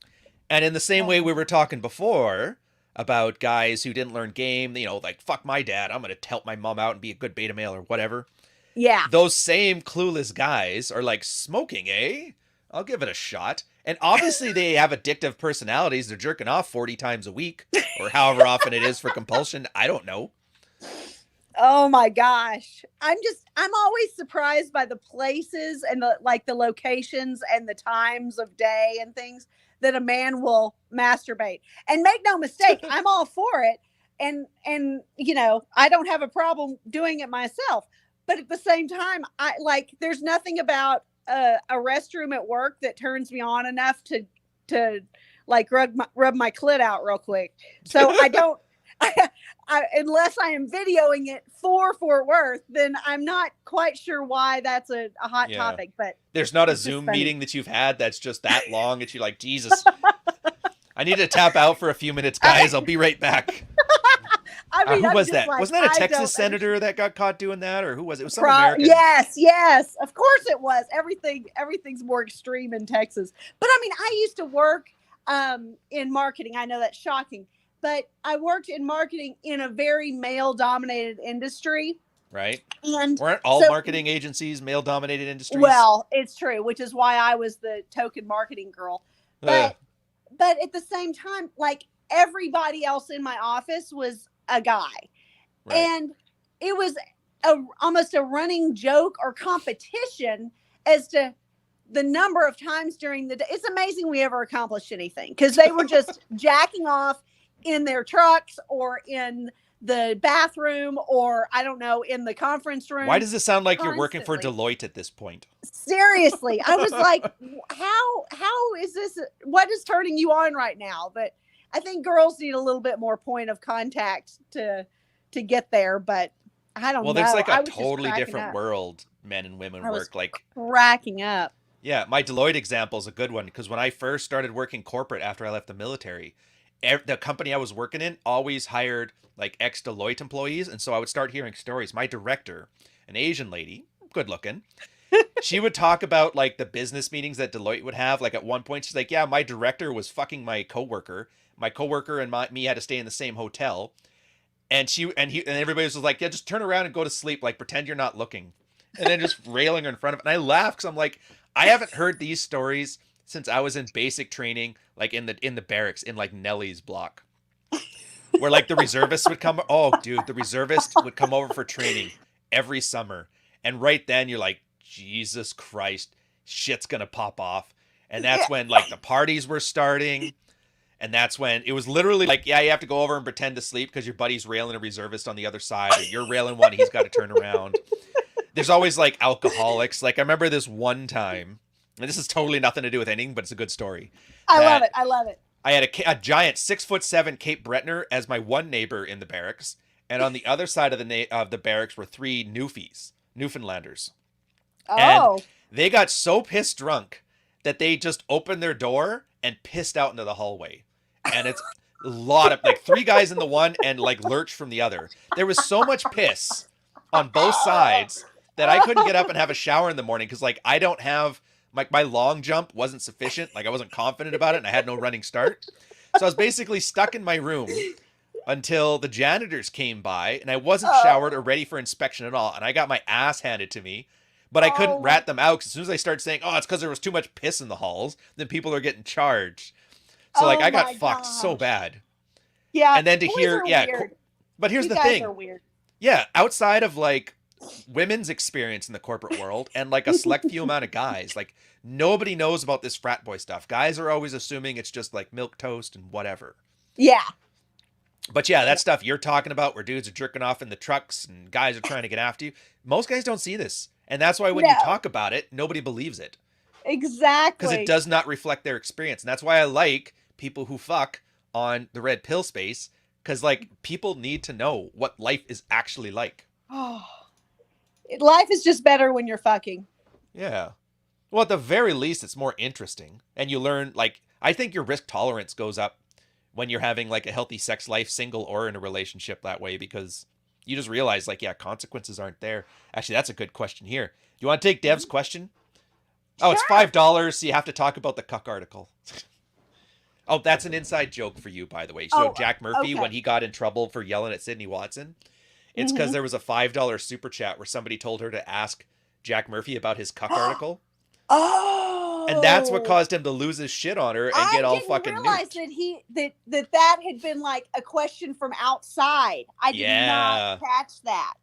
And in the same way we were talking before about guys who didn't learn game, you know, like, fuck my dad, I'm going to help my mom out and be a good beta male or whatever. Yeah. Those same clueless guys are like, smoking, eh? I'll give it a shot. And obviously they have addictive personalities. They're jerking off 40 times a week or however often it is for compulsion. I don't know. Oh my gosh. I'm always surprised by the places and the locations and the times of day and things that a man will masturbate. And make no mistake, I'm all for it. And you know, I don't have a problem doing it myself. But at the same time, there's nothing about a restroom at work that turns me on enough to like rub my clit out real quick. So I don't, unless I am videoing it for Fort Worth, then I'm not quite sure why that's a hot topic. But there's not a Zoom meeting that you've had that's just that long that you're like, Jesus, I need to tap out for a few minutes, guys. I'll be right back. I mean, who was that? Like, wasn't that a Texas senator that got caught doing that, or who was it? It was some American. Yes, of course it was. Everything's more extreme in Texas. But I mean, I used to work in marketing. I know that's shocking, but I worked in marketing in a very male-dominated industry. Right. And weren't all marketing agencies male-dominated industries? Well, it's true, which is why I was the token marketing girl. But at the same time, like, everybody else in my office was a guy. Right. And it was almost a running joke or competition as to the number of times during the day. It's amazing we ever accomplished anything because they were just jacking off in their trucks or in the bathroom or, I don't know, in the conference room. Why does it sound like you're working for Deloitte at this point? Seriously. I was like, how is this? What is turning you on right now? But I think girls need a little bit more point of contact to get there, but I don't know. Well, there's like a totally different world men and women work. Like cracking up. Yeah, my Deloitte example is a good one because when I first started working corporate after I left the military, the company I was working in always hired like ex-Deloitte employees, and so I would start hearing stories. My director, an Asian lady, good looking, she would talk about like the business meetings that Deloitte would have. Like at one point, she's like, "Yeah, my director was fucking my coworker. My coworker and me had to stay in the same hotel." And everybody was like, "Yeah, just turn around and go to sleep. Like pretend you're not looking." And then just railing her in front of it. And I laugh because I'm like, I haven't heard these stories since I was in basic training, like in the barracks in like Nellie's block, where like the reservists would come. Oh, dude, the reservist would come over for training every summer, and right then you're like, Jesus Christ, shit's gonna pop off. And that's when like the parties were starting. And that's when it was literally like, yeah, you have to go over and pretend to sleep because your buddy's railing a reservist on the other side, or you're railing one, he's got to turn around. There's always like alcoholics. Like I remember this one time, and this is totally nothing to do with anything, but it's a good story. I love it. I love it. I had a giant 6'7" Cape Breton as my one neighbor in the barracks, and on the other side of the barracks were 3 Newfoundlanders. Oh. And they got so pissed drunk that they just opened their door and pissed out into the hallway. And it's a lot of like 3 guys in the one and like Lurch from the other. There was so much piss on both sides that I couldn't get up and have a shower in the morning because like I don't have my long jump wasn't sufficient. Like I wasn't confident about it and I had no running start. So I was basically stuck in my room until the janitors came by, and I wasn't showered or ready for inspection at all. And I got my ass handed to me. But I couldn't rat them out because as soon as I started saying, "Oh, it's because there was too much piss in the halls," then people are getting charged. So like I got fucked so bad. Yeah. And then to hear, weird. But here's the thing. Are weird. Yeah, outside of like women's experience in the corporate world and like a select few amount of guys, like nobody knows about this frat boy stuff. Guys are always assuming it's just like milk toast and whatever. Yeah. But yeah, that stuff you're talking about where dudes are jerking off in the trucks and guys are trying to get after you. Most guys don't see this. And that's why when you talk about it, nobody believes it. Exactly. Because it does not reflect their experience. And that's why I like people who fuck on the red pill space. Because like people need to know what life is actually like. Oh, life is just better when you're fucking. Yeah. Well, at the very least, it's more interesting. And you learn, like, I think your risk tolerance goes up when you're having like a healthy sex life, single or in a relationship that way, because you just realize like, yeah, consequences aren't there. Actually, that's a good question here. Do you want to take Dev's question? Oh, it's $5, so you have to talk about the cuck article. Oh, that's an inside joke for you, by the way. So Jack Murphy, when he got in trouble for yelling at Sydney Watson, it's because there was a $5 super chat where somebody told her to ask Jack Murphy about his cuck article. Oh. And that's what caused him to lose his shit on her and get all fucking nuked. I didn't realize that had been like a question from outside. I did not catch that.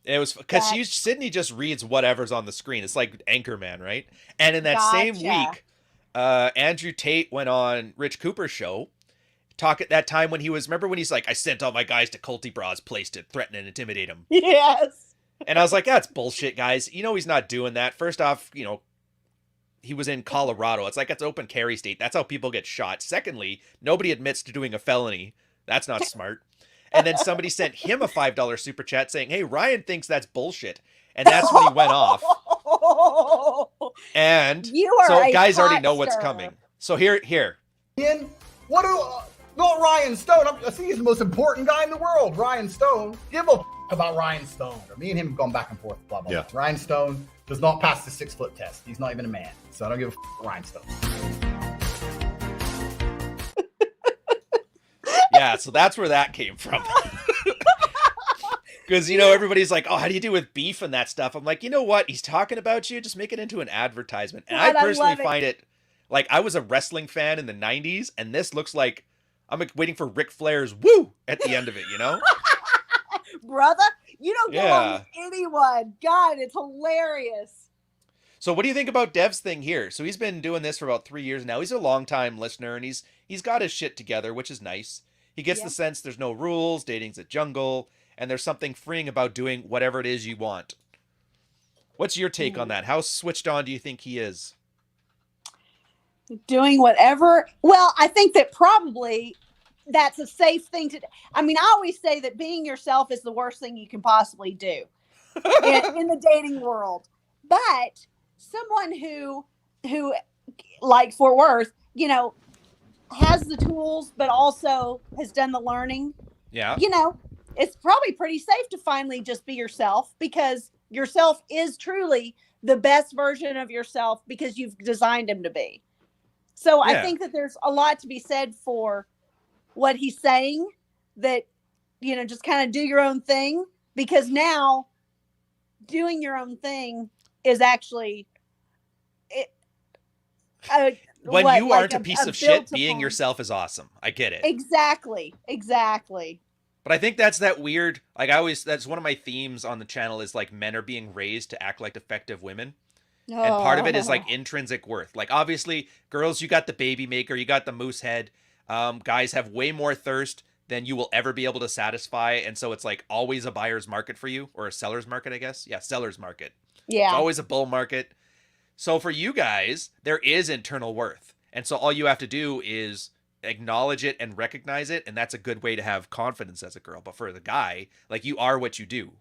It was because Sydney just reads whatever's on the screen. It's like Anchorman, right? And in that same week, Andrew Tate went on Rich Cooper's show. Talk at that time when he was, remember when he's like, "I sent all my guys to Culty Bra's place to threaten and intimidate him." Yes. And I was like, that's bullshit, guys. You know he's not doing that. First off, you know, he was in Colorado. It's like it's open carry state. That's how people get shot. Secondly, nobody admits to doing a felony. That's not smart. And then somebody sent him a $5 super chat saying, "Hey, Ryan thinks that's bullshit." And that's when he went off. And so guys already know what's coming. So here. Ian, what do not Ryan Stone? I think he's the most important guy in the world. Ryan Stone. Give a about Ryan Stone. Me and him have gone back and forth. Blah blah. Yeah. Ryan Stone does not pass the 6-foot test. He's not even a man. So I don't give a Ryan Stone. Yeah, so that's where that came from. Because, you know, everybody's like, "Oh, how do you do with beef and that stuff?" I'm like, you know what? He's talking about you. Just make it into an advertisement. And I personally find it, like, I was a wrestling fan in the 90s, and this looks like I'm waiting for Ric Flair's woo at the end of it, you know? Brother, you don't get along with anyone. God, it's hilarious. So what do you think about Dev's thing here? So he's been doing this for about 3 years now. He's a long-time listener, and he's got his shit together, which is nice. He gets the sense there's no rules, dating's a jungle, and there's something freeing about doing whatever it is you want. What's your take on that? How switched on do you think he is? Doing whatever. Well, I think that probably that's a safe thing to do. I mean, I always say that being yourself is the worst thing you can possibly do in the dating world. But someone who like Fort Worth, you know, has the tools, but also has done the learning, Yeah. you know, it's probably pretty safe to finally just be yourself, because yourself is truly the best version of yourself because you've designed him to be. So I think that there's a lot to be said for what he's saying, that, you know, just kind of do your own thing, because now doing your own thing is actually when you aren't a piece of shit, being upon. yourself is awesome. I get it. Exactly. But I think that's that weird, like that's one of my themes on the channel is like men are being raised to act like effective women. And part of it is like intrinsic worth. Like obviously girls, you got the baby maker, you got the moose head. Guys have way more thirst than you will ever be able to satisfy. And so it's like always a buyer's market for you, or a seller's market, I guess. Yeah. Seller's market. Yeah. It's always a bull market. So for you guys, there is internal worth. And so all you have to do is acknowledge it and recognize it. And that's a good way to have confidence as a girl. But for the guy, like you are what you do.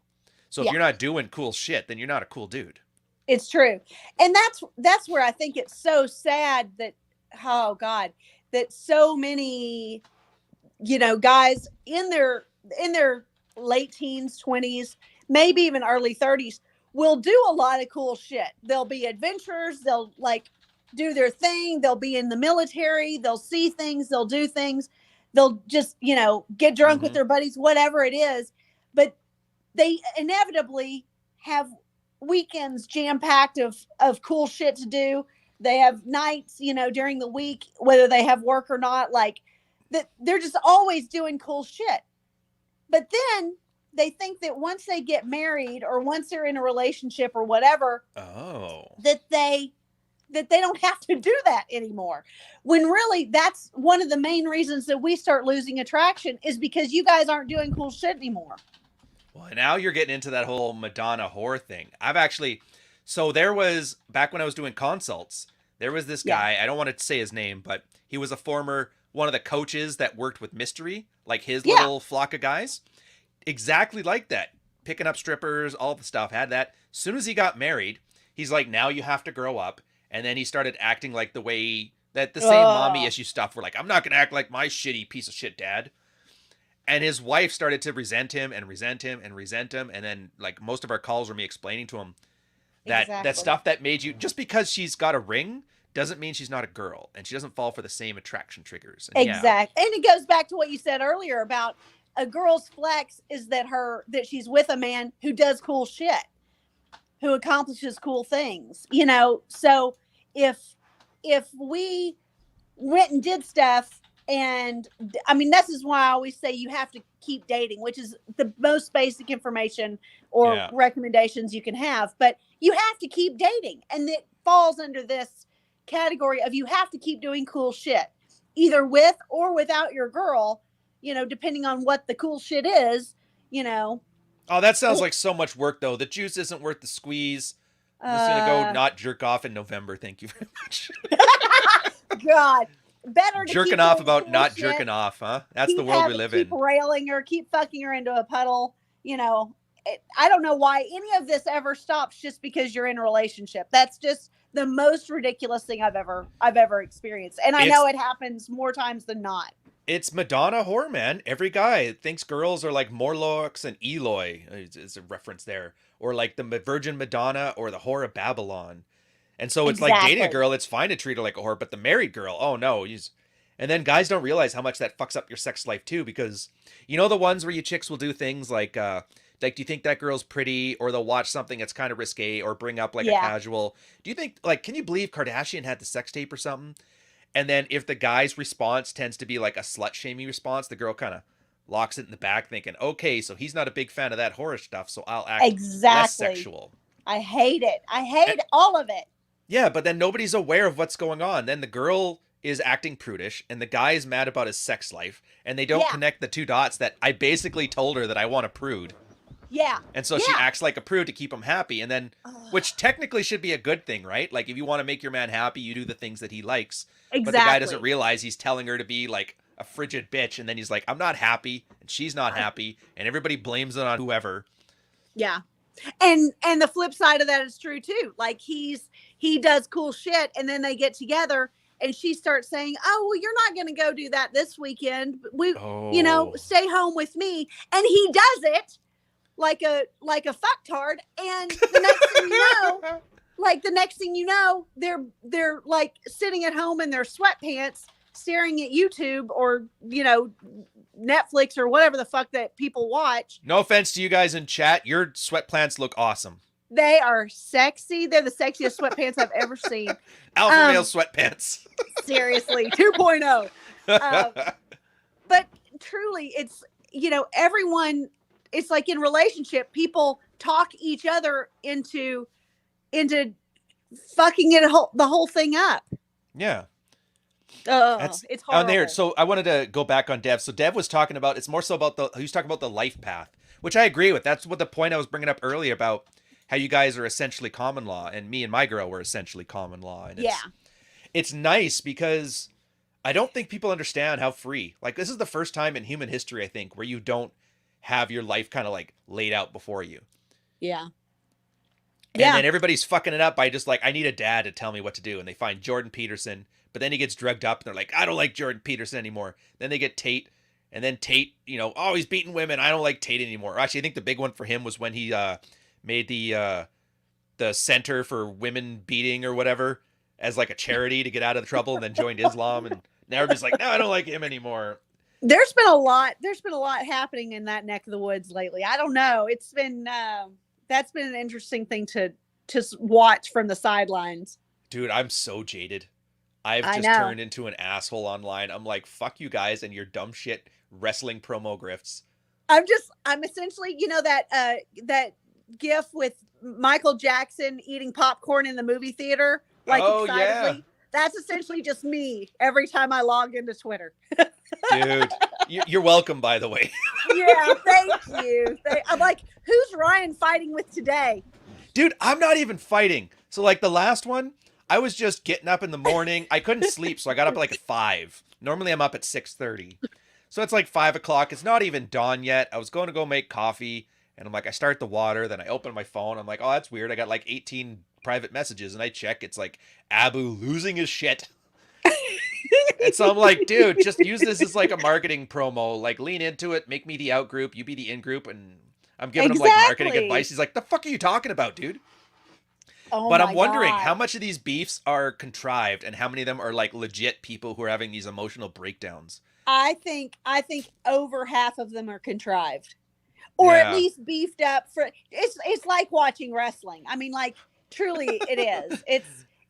So if you're not doing cool shit, then you're not a cool dude. It's true. And that's where I think it's so sad that, oh God, that so many, you know, guys in their late teens, 20s, maybe even early 30s will do a lot of cool shit. They'll be adventurers. They'll like do their thing. They'll be in the military. They'll see things. They'll do things. They'll just, you know, get drunk with their buddies, whatever it is. But they inevitably have weekends jam-packed of cool shit to do. They have nights, you know, during the week, whether they have work or not, like that they're just always doing cool shit. But then they think that once they get married or once they're in a relationship or whatever, that they don't have to do that anymore. When really that's one of the main reasons that we start losing attraction, is because you guys aren't doing cool shit anymore. Well, now you're getting into that whole Madonna whore thing. So there was, back when I was doing consults, there was this guy, I don't want to say his name, but he was one of the coaches that worked with Mystery, like his little flock of guys. Exactly like that. Picking up strippers, all the stuff, had that. As soon as he got married, he's like, now you have to grow up. And then he started acting like the way that the same mommy issue stuff. We're like, I'm not going to act like my shitty piece of shit dad. And his wife started to resent him. And then like most of our calls were me explaining to him that that stuff that made you, just because she's got a ring doesn't mean she's not a girl, and she doesn't fall for the same attraction triggers. And exactly. And it goes back to what you said earlier about a girl's flex is that she's with a man who does cool shit, who accomplishes cool things, you know? So if we went and did stuff, and I mean, this is why I always say you have to keep dating, which is the most basic information or recommendations you can have, but you have to keep dating. And it falls under this category of, you have to keep doing cool shit, either with or without your girl, you know, depending on what the cool shit is, you know. Oh, that sounds like so much work, though. The juice isn't worth the squeeze. I'm just going to go not jerk off in November. Thank you very much. God. Better to jerking off about not jerking off, huh? That's the world we live in. Keep railing her, keep fucking her into a puddle. You know, I don't know why any of this ever stops just because you're in a relationship. That's just the most ridiculous thing I've ever experienced. And I know it happens more times than not. It's Madonna whore, man. Every guy thinks girls are like Morlocks and Eloi, is a reference there. Or like the Virgin Madonna or the whore of Babylon. And so it's like dating a girl, it's fine to treat her like a whore, but the married girl, oh no. And then guys don't realize how much that fucks up your sex life too, because you know the ones where you chicks will do things like do you think that girl's pretty? Or they'll watch something that's kind of risque or bring up like a casual. Do you think, like, can you believe Kardashian had the sex tape or something? And then if the guy's response tends to be like a slut-shaming response, the girl kind of locks it in the back thinking, okay, so he's not a big fan of that horror stuff, so I'll act less sexual. I hate it. I hate all of it. Yeah, but then nobody's aware of what's going on. Then the girl is acting prudish, and the guy is mad about his sex life, and they don't connect the two dots that I basically told her that I want a prude. Yeah. And so she acts like a prude to keep him happy, and then, which technically should be a good thing, right? Like, if you want to make your man happy, you do the things that he likes. Exactly. But the guy doesn't realize he's telling her to be, like, a frigid bitch, and then he's like, I'm not happy, and she's not happy, and everybody blames it on whoever. Yeah. And the flip side of that is true too. Like he does cool shit, and then they get together and she starts saying, oh, well, you're not going to go do that this weekend. You Oh. stay home with me. And he does it like a fucktard. And the next thing you know, they're like sitting at home in their sweatpants, staring at YouTube or, Netflix or whatever the fuck that people watch. No offense to you guys in chat. Your sweatpants look awesome. They are sexy. They're the sexiest sweatpants I've ever seen. Alpha male sweatpants. Seriously, 2.0. But truly, it's, everyone, it's like in relationship, people talk each other into fucking the whole thing up. Yeah. It's horrible. There. So I wanted to go back on Dev. So Dev was talking about, it's more so about he was talking about the life path, which I agree with. That's what the point I was bringing up earlier about how you guys are essentially common law, and me and my girl were essentially common law. And it's nice because I don't think people understand how free, like this is the first time in human history, I think, where you don't have your life kind of like laid out before you. Yeah. And then everybody's fucking it up by just like, I need a dad to tell me what to do. And they find Jordan Peterson, but then he gets drugged up and they're like, I don't like Jordan Peterson anymore. Then they get Tate, and then Tate, oh, he's beating women. I don't like Tate anymore. Actually, I think the big one for him was when he made the Center for Women Beating or whatever as like a charity to get out of the trouble, and then joined Islam. And now everybody's like, no, I don't like him anymore. There's been a lot happening in that neck of the woods lately. I don't know. It's been that's been an interesting thing to watch from the sidelines. Dude, I'm so jaded. I've just turned into an asshole online. I'm like, fuck you guys and your dumb shit wrestling promo grifts. I'm essentially, that gif with Michael Jackson eating popcorn in the movie theater, like excitedly. Yeah. That's essentially just me every time I log into Twitter. Dude, you're welcome, by the way. Yeah, thank you. I'm like, who's Ryan fighting with today? Dude, I'm not even fighting. So like the last one, I was just getting up in the morning. I couldn't sleep, so I got up like at 5. Normally I'm up at 6:30. So it's like 5 o'clock. It's not even dawn yet. I was going to go make coffee, and I'm like, I start the water, then I open my phone. I'm like, oh, that's weird. I got like 18 private messages, and I check. It's like Abu losing his shit. And so I'm like, dude, just use this as like a marketing promo. Like, lean into it. Make me the out group. You be the in group. And I'm giving him like marketing advice. He's like, the fuck are you talking about, dude? Oh, but I'm wondering how much of these beefs are contrived and how many of them are like legit people who are having these emotional breakdowns. I think over half of them are contrived, or at least beefed up for. It's like watching wrestling. I mean, like truly, it is.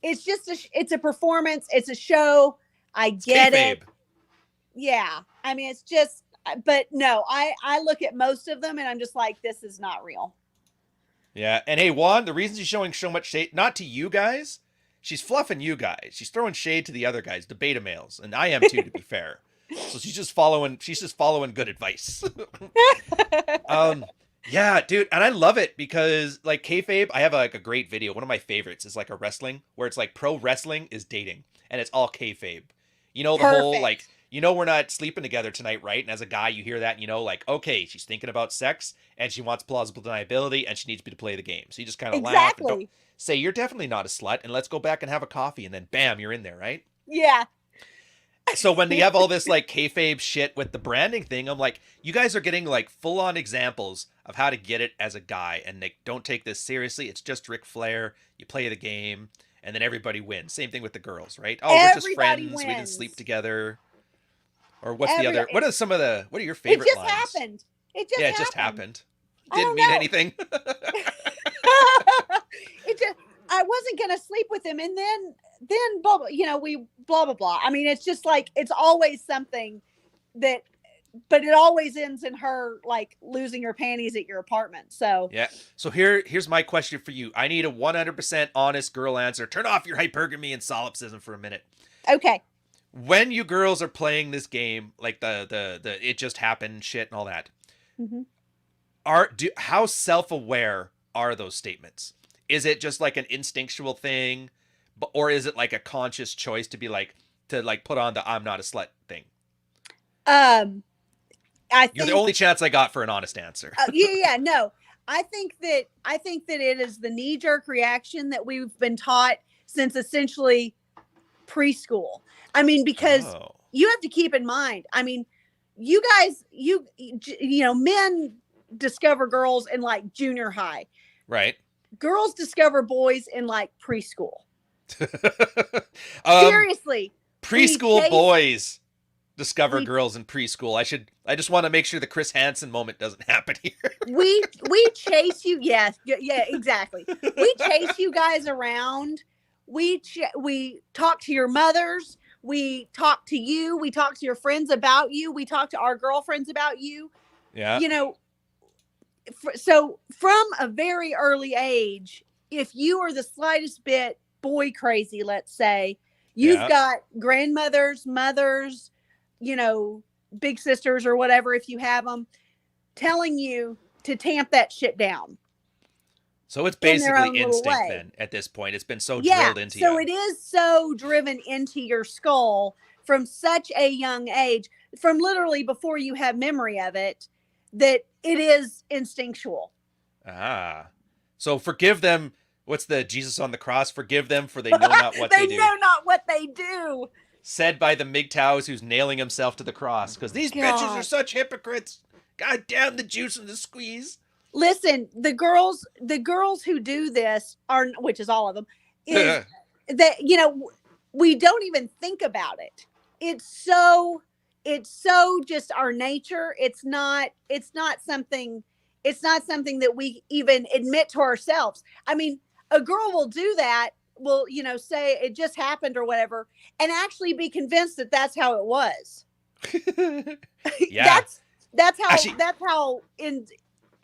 It's just it's a performance. It's a show. I get it. Yeah. I mean, it's just, but no, I look at most of them and I'm just like, this is not real. Yeah. And hey, Juan, the reason she's showing so much shade, not to you guys, she's fluffing you guys. She's throwing shade to the other guys, the beta males. And I am too, to be fair. So she's just following good advice. Yeah, dude. And I love it because like kayfabe, I have like a great video. One of my favorites is like a wrestling where it's like pro wrestling is dating and it's all kayfabe. The whole like, we're not sleeping together tonight, right? And as a guy, you hear that, and like, okay, she's thinking about sex and she wants plausible deniability and she needs me to play the game. So you just kind of laugh and don't say, you're definitely not a slut and let's go back and have a coffee. And then bam, you're in there, right? Yeah. So when they have all this like kayfabe shit with the branding thing, I'm like, you guys are getting like full on examples of how to get it as a guy. And they don't take this seriously. It's just Ric Flair. You play the game. And then everybody wins. Same thing with the girls, right? Oh, we're just friends. Wins. We didn't sleep together. Or what's the other? What are your favorite lines? Happened. It just happened. Didn't mean anything. I wasn't gonna sleep with him, and then blah blah. We blah blah blah. I mean, it's just like it's always something that. But it always ends in her like losing her panties at your apartment. So yeah. So here's my question for you. I need a 100% honest girl answer. Turn off your hypergamy and solipsism for a minute. Okay. When you girls are playing this game, like the it just happened shit and all that, how self-aware are those statements? Is it just like an instinctual thing, or is it like a conscious choice to be like to put on the I'm not a slut thing? You're the only chance I got for an honest answer. No. I think that it is the knee-jerk reaction that we've been taught since essentially preschool. I mean, because you have to keep in mind, I mean, you guys, you know, men discover girls in like junior high. Right. Girls discover boys in like preschool. Seriously. Preschool boys discover girls in preschool. I just want to make sure the Chris Hansen moment doesn't happen here. we chase you. Yes. Yeah, exactly. We chase you guys around. We talk to your mothers. We talk to you. We talk to your friends about you. We talk to our girlfriends about you. Yeah. You know, so from a very early age, if you are the slightest bit boy crazy, let's say, you've got grandmothers, mothers, you know, big sisters or whatever, if you have them, telling you to tamp that shit down. So it's basically instinct then at this point. It's been so drilled into you. So it is so driven into your skull from such a young age, from literally before you have memory of it, that it is instinctual. So forgive them. What's the Jesus on the cross? Forgive them, for they know not what they do. They know not what they do. Said by the MGTOWs who's nailing himself to the cross. Because these bitches are such hypocrites. God damn the juice and the squeeze. Listen, the girls who do this are, which is all of them, is that, you know, we don't even think about it. It's so just our nature. It's not something that we even admit to ourselves. I mean, a girl will do that, will, you know, say it just happened or whatever, and actually be convinced that that's how it was. Yeah. That's how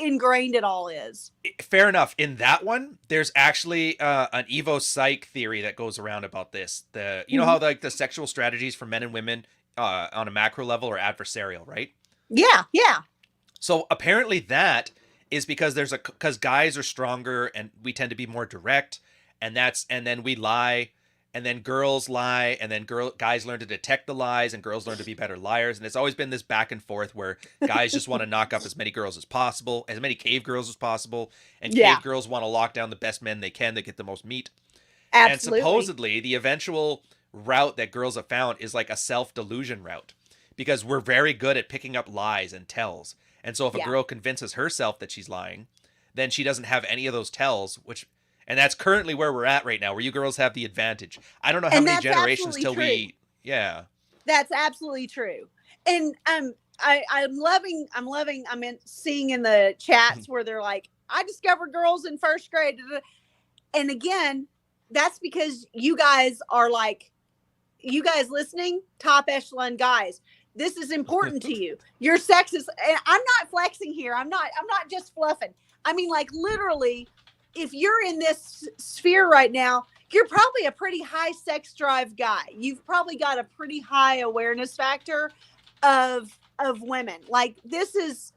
ingrained it all is. Fair enough. In that one, there's actually an Evo Psych theory that goes around about this. You know how like the sexual strategies for men and women on a macro level are adversarial, right? Yeah. So apparently that is because because guys are stronger and we tend to be more direct, and then we lie, and then girls lie, and then guys learn to detect the lies, and girls learn to be better liars. And it's always been this back and forth where guys just want to knock up as many girls as possible, as many cave girls as possible, and cave girls want to lock down the best men they can to get the most meat. Absolutely. And supposedly the eventual route that girls have found is like a self-delusion route, because we're very good at picking up lies and tells. And so if a girl convinces herself that she's lying, then she doesn't have any of those tells, and that's currently where we're at right now, where you girls have the advantage. I don't know how many generations till we, That's absolutely true. And I'm seeing in the chats where they're like, I discovered girls in first grade. And again, that's because you guys listening, top echelon guys. This is important to you. Your sex is, and I'm not flexing here. I'm not just fluffing. I mean, like literally, if you're in this sphere right now, you're probably a pretty high sex drive guy. You've probably got a pretty high awareness factor of women. Like this is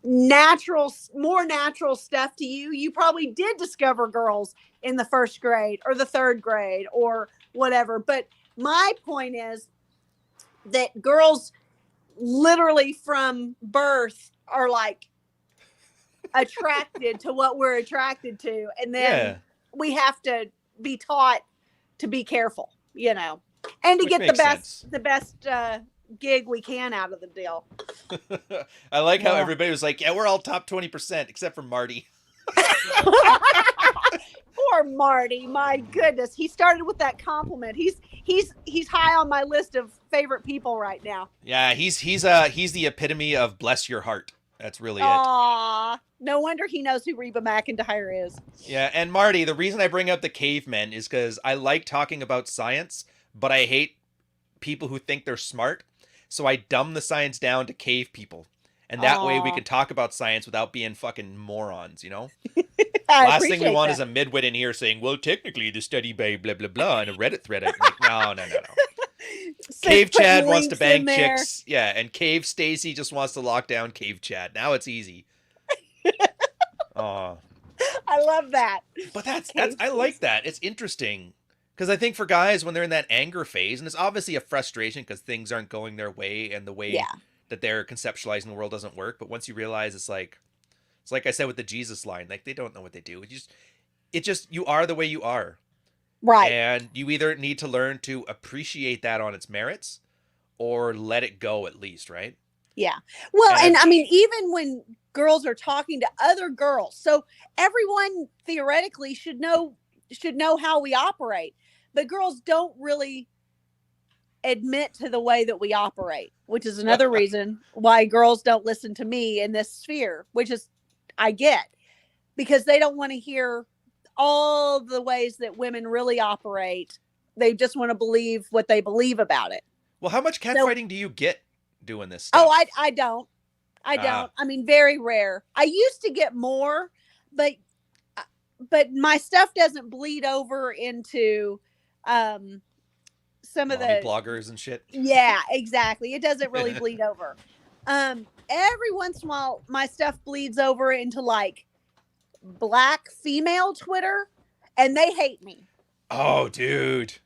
natural, more natural stuff to you. You probably did discover girls in the first grade or the third grade or whatever. But my point is that girls literally from birth are like attracted to what we're attracted to. And then we have to be taught to be careful, you know, and to get the best gig we can out of the deal. I like how everybody was like, yeah, we're all top 20% except for Marty. Poor Marty, my goodness. He started with that compliment. He's high on my list of favorite people right now. Yeah, he's the epitome of bless your heart. That's really it. No wonder he knows who Reba McEntire is. Yeah, and Marty, the reason I bring up the cavemen is because I like talking about science, but I hate people who think they're smart. So I dumb the science down to cave people. And that way we can talk about science without being fucking morons, you know? Last thing we want is a midwit in here saying, well, technically the study by blah, blah, blah, in a Reddit thread. I'm like, no. Cave Chad wants to bang chicks. Yeah, and Cave Stacy just wants to lock down Cave Chad. Now it's easy. I love that. But I like that. It's interesting. Because I think for guys, when they're in that anger phase, and it's obviously a frustration because things aren't going their way and the way that they're conceptualizing the world doesn't work. But once you realize it's like I said with the Jesus line, like they don't know what they do. You are the way you are. Right. And you either need to learn to appreciate that on its merits or let it go at least, right? Yeah. Well, and I mean, even when girls are talking to other girls, so everyone theoretically should know how we operate, but girls don't really admit to the way that we operate, which is another reason why girls don't listen to me in this sphere, which is I get, because they don't want to hear all the ways that women really operate. They just want to believe what they believe about it. Well, how much catfighting do you get doing this stuff? Oh, I don't. I mean, very rare. I used to get more, but my stuff doesn't bleed over into some of the bloggers and shit. Yeah, exactly. It doesn't really bleed over. Every once in a while, my stuff bleeds over into like black female Twitter, and they hate me. Oh, dude,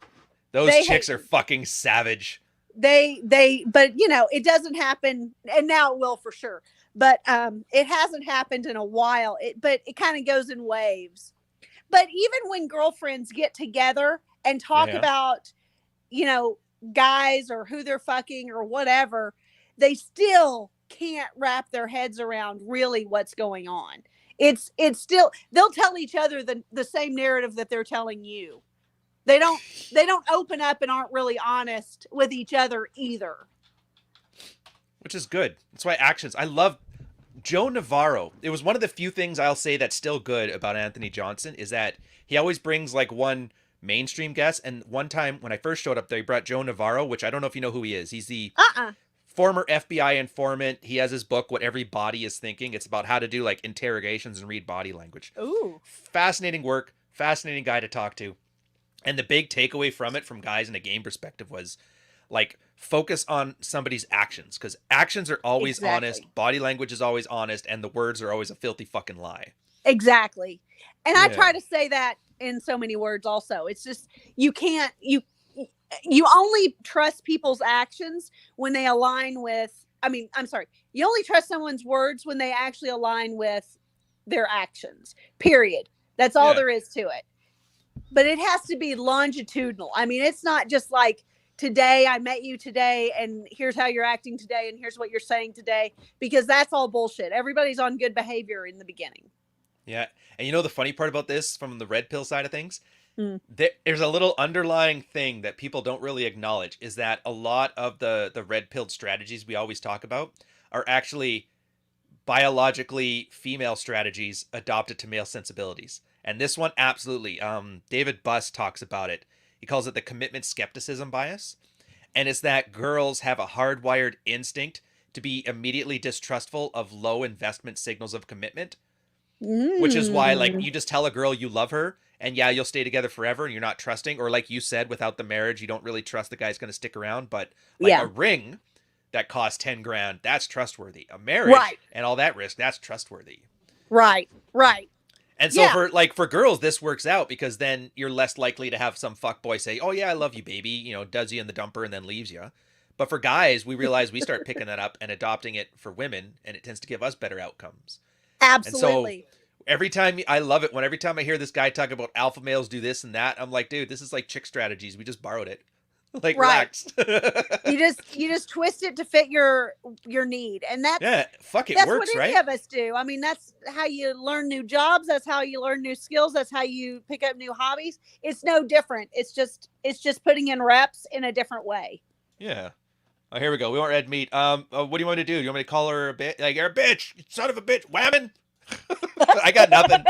those chicks are fucking savage. But you know, it doesn't happen, and now it will for sure. But it hasn't happened in a while. But it kind of goes in waves. But even when girlfriends get together and talk about, you know, guys or who they're fucking or whatever, they still can't wrap their heads around really what's going on. It's still, they'll tell each other the same narrative that they're telling you. They don't open up and aren't really honest with each other either. Which is good. That's why actions. I love Joe Navarro. It was one of the few things I'll say that's still good about Anthony Johnson is that he always brings like one mainstream guest. And one time when I first showed up there, he brought Joe Navarro, which I don't know if you know who he is. He's the former FBI informant. He has his book, What Every Body is Thinking. It's about how to do like interrogations and read body language. Ooh. Fascinating work. Fascinating guy to talk to. And the big takeaway from it, from guys in a game perspective, was like focus on somebody's actions, because actions are always honest, body language is always honest, and the words are always a filthy fucking lie. Exactly. And I try to say that in so many words also. It's just you only trust people's actions when they align with, you only trust someone's words when they actually align with their actions. Period. That's all there is to it. But it has to be longitudinal. I mean, it's not just like, today I met you today and here's how you're acting today and here's what you're saying today, because that's all bullshit. Everybody's on good behavior in the beginning. Yeah. And you know the funny part about this from the red pill side of things? There's a little underlying thing that people don't really acknowledge, is that a lot of the red pilled strategies we always talk about are actually biologically female strategies adopted to male sensibilities. And this one, absolutely. David Buss talks about it. He calls it the commitment skepticism bias. And it's that girls have a hardwired instinct to be immediately distrustful of low investment signals of commitment. Which is why, like, you just tell a girl you love her, and yeah, you'll stay together forever, and you're not trusting. Or like you said, without the marriage, you don't really trust the guy's going to stick around. But like a ring that costs 10 grand, that's trustworthy. A marriage and all that risk, that's trustworthy. Right. And so for girls, this works out, because then you're less likely to have some fuckboy say, oh yeah, I love you, baby, you know, does you in the dumper and then leaves you. But for guys, we realize we start picking that up and adopting it for women, and it tends to give us better outcomes. Absolutely. And so every time, I love it when every time I hear this guy talk about alpha males do this and that, I'm like, dude, this is like chick strategies. We just borrowed it. Like, relax. you just twist it to fit your need, and that's it works, what any right? of us do. I mean, that's how you learn new jobs. That's how you learn new skills. That's how you pick up new hobbies. It's no different. It's just putting in reps in a different way. Yeah. Oh, here we go. We want red meat. What do you want me to do? You want me to call her a bitch? Like, you're a bitch, you son of a bitch, Whamen. I got nothing.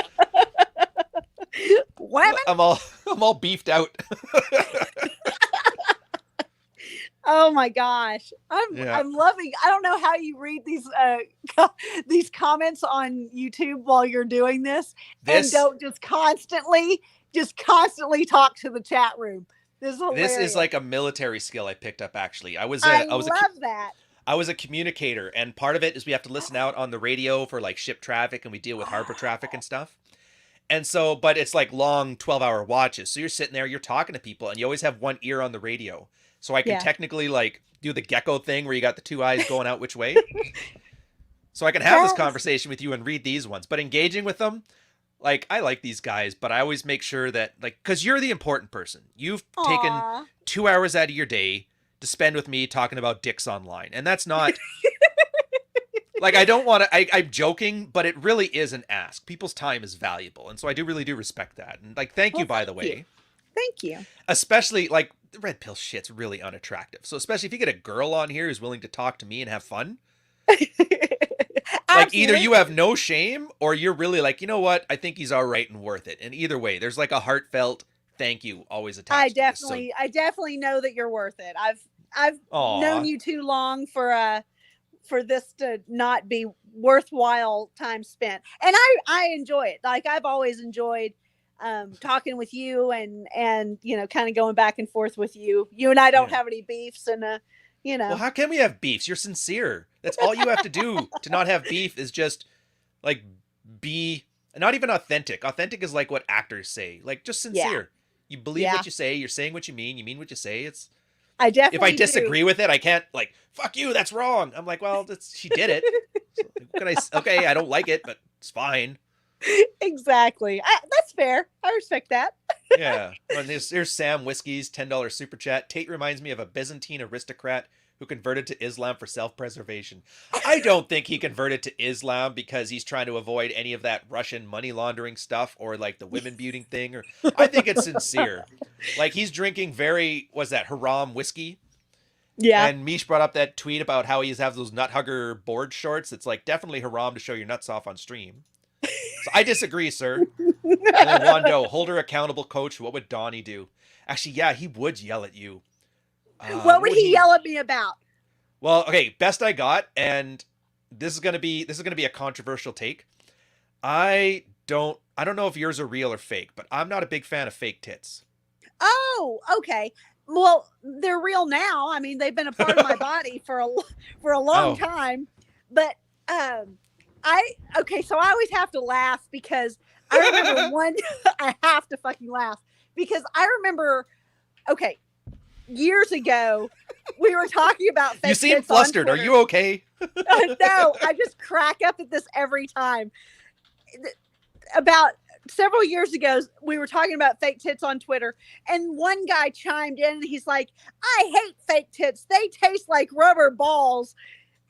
Whamen? I'm all beefed out. Oh my gosh. I'm loving, I don't know how you read these comments on YouTube while you're doing this and don't just constantly talk to the chat room. This is like a military skill I picked up, actually. I love that. I was a communicator, and part of it is we have to listen out on the radio for like ship traffic, and we deal with harbor traffic and stuff. And so, but it's like long 12-hour watches. So you're sitting there, you're talking to people, and you always have one ear on the radio. So I can technically like do the gecko thing where you got the two eyes going out which way. So I can have this conversation with you and read these ones. But engaging with them, like, I like these guys, but I always make sure that, like, because you're the important person. You've taken Aw. 2 hours out of your day to spend with me talking about dicks online. And that's not, like, I don't want to, I'm joking, but it really is an ask. People's time is valuable. And so I really do respect that. And, like, thank you, by the way. You. Thank you. Especially, like, the red pill shit's really unattractive. So especially if you get a girl on here who's willing to talk to me and have fun. Like, either you have no shame or you're really like, you know what? I think he's all right and worth it. And either way, there's like a heartfelt thank you always attached. I definitely know that you're worth it. I've known you too long for this to not be worthwhile time spent. And I enjoy it. Like, I've always enjoyed talking with you and you know, kind of going back and forth with you. You and I don't have any beefs, and you know. Well, how can we have beefs? You're sincere. That's all you have to do to not have beef is just like be not even authentic. Authentic is like what actors say. Like, just sincere. You believe what you say, you're saying what you mean what you say. It's I definitely if I disagree with it, I can't like, fuck you, that's wrong. I'm like, well, she did it. So, okay, I don't like it, but it's fine. Exactly. That's fair. I respect that. Yeah. Well, here's Sam Whiskey's $10 super chat. Tate reminds me of a Byzantine aristocrat who converted to Islam for self-preservation. I don't think he converted to Islam because he's trying to avoid any of that Russian money laundering stuff or like the women beating thing. Or I think it's sincere. Like, he's drinking haram whiskey. Yeah. And Mish brought up that tweet about how he's have those nut hugger board shorts. It's like definitely haram to show your nuts off on stream. So I disagree, sir. And then Wando, hold her accountable, coach. What would Donnie do? Actually, yeah, he would yell at you. What would he yell at me about? Well, okay, best I got, and this is gonna be a controversial take. I don't know if yours are real or fake, but I'm not a big fan of fake tits. Oh, okay. Well, they're real now. I mean, they've been a part of my body for a long time. But so I always have to laugh because I remember I have to fucking laugh because I remember, okay, years ago, we were talking about fake You seem tits flustered. Are you okay? No, I just crack up at this every time. About several years ago, we were talking about fake tits on Twitter, and one guy chimed in and he's like, I hate fake tits. They taste like rubber balls.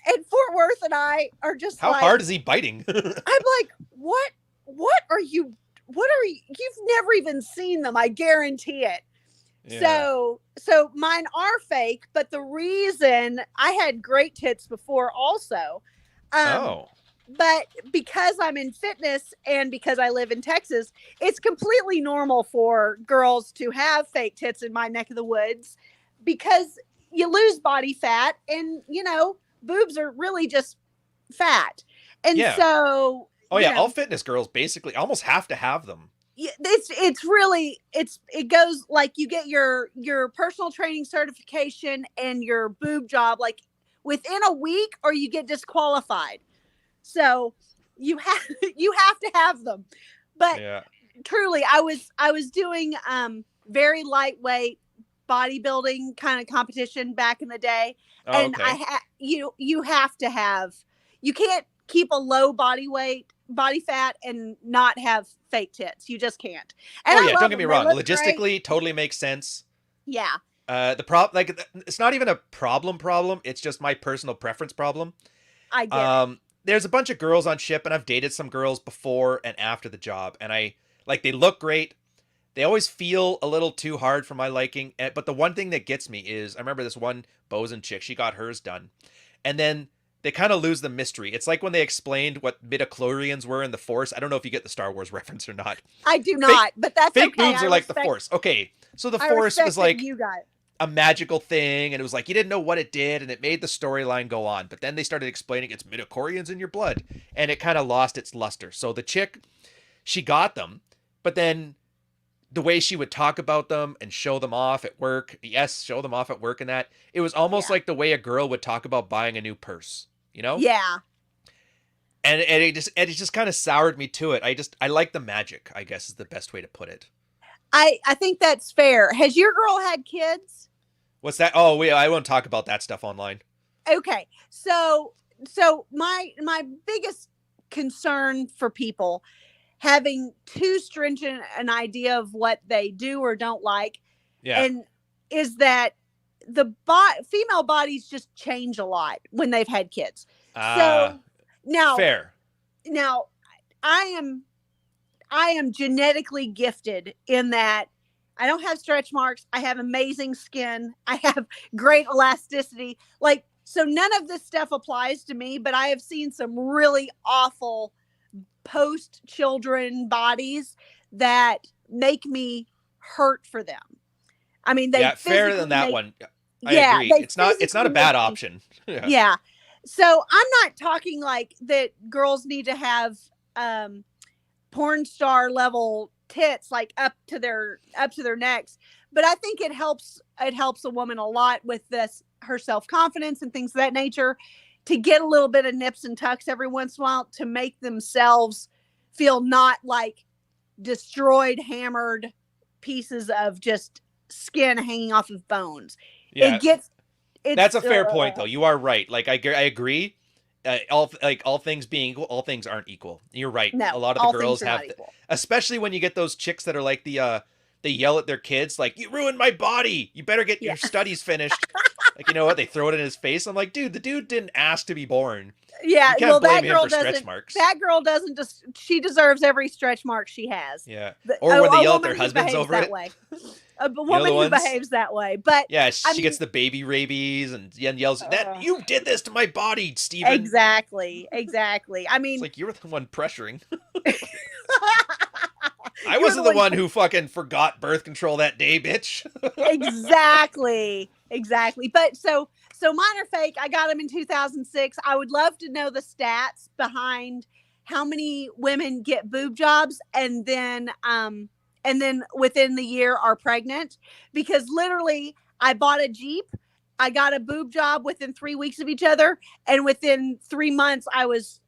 And Fort Worth and I are just How hard is he biting? I'm like, what are you, you've never even seen them. I guarantee it. Yeah. So mine are fake, but the reason I had great tits before also, but because I'm in fitness and because I live in Texas, it's completely normal for girls to have fake tits in my neck of the woods because you lose body fat and, you know, boobs are really just fat. And so, all fitness girls basically almost have to have them. It goes like you get your personal training certification and your boob job like within a week or you get disqualified. So you have to have them. But truly I was doing very lightweight bodybuilding kind of competition back in the day. And you have to have, you can't keep a low body fat and not have fake tits. You just can't. And don't get me wrong. Logistically, great. Totally makes sense. Yeah. It's not even a problem. It's just my personal preference problem. I get it. There's a bunch of girls on ship, and I've dated some girls before and after the job, and they look great. They always feel a little too hard for my liking. But the one thing that gets me is I remember this one Bosun chick. She got hers done, and then they kind of lose the mystery. It's like when they explained what midichlorians were in the Force. I don't know if you get the Star Wars reference or not. I do not, but that's fake okay. boobs are like the Force. Okay, so the Force was like a magical thing, and it was like you didn't know what it did, and it made the storyline go on. But then they started explaining it's midichlorians in your blood, and it kind of lost its luster. So the chick, she got them, but then the way she would talk about them and show them off at work, show them off at work and that, it was almost like the way a girl would talk about buying a new purse. You know? Yeah. And it just kind of soured me to it. I like the magic, I guess is the best way to put it. I think that's fair. Has your girl had kids? What's that? Oh, I won't talk about that stuff online. Okay. So my biggest concern for people having too stringent an idea of what they do or don't like. Yeah. And is that the female bodies just change a lot when they've had kids. So now, fair. Now, I am genetically gifted in that I don't have stretch marks. I have amazing skin. I have great elasticity. Like, so none of this stuff applies to me, but I have seen some really awful post-children bodies that make me hurt for them. I mean, they fair than that one. I agree. It's not a bad option. Yeah. So I'm not talking like that girls need to have porn star level tits like up to their necks, but I think it helps a woman a lot with her self-confidence and things of that nature, to get a little bit of nips and tucks every once in a while, to make themselves feel not like destroyed, hammered pieces of just skin hanging off of bones. Yeah. That's a fair point, though. You are right. Like, I agree. All things being equal, all things aren't equal. You're right. No, a lot of the girls have, especially when you get those chicks that are like they yell at their kids, like, "You ruined my body. You better get your studies finished." Like, you know what? They throw it in his face. I'm like, dude, the dude didn't ask to be born. Yeah, you can't blame him for stretch marks. That girl doesn't just. She deserves every stretch mark she has. Yeah. Or when they yell at their husbands over it. Way. A woman who behaves that way, but yeah, she gets the baby rabies and yells that you did this to my body, Steven. Exactly. I mean, it's like, you're the one pressuring. I wasn't the one who fucking forgot birth control that day, bitch. Exactly. But so mine are fake. I got them in 2006. I would love to know the stats behind how many women get boob jobs and then within the year are pregnant, because literally I bought a Jeep, I got a boob job within 3 weeks of each other, and within 3 months I was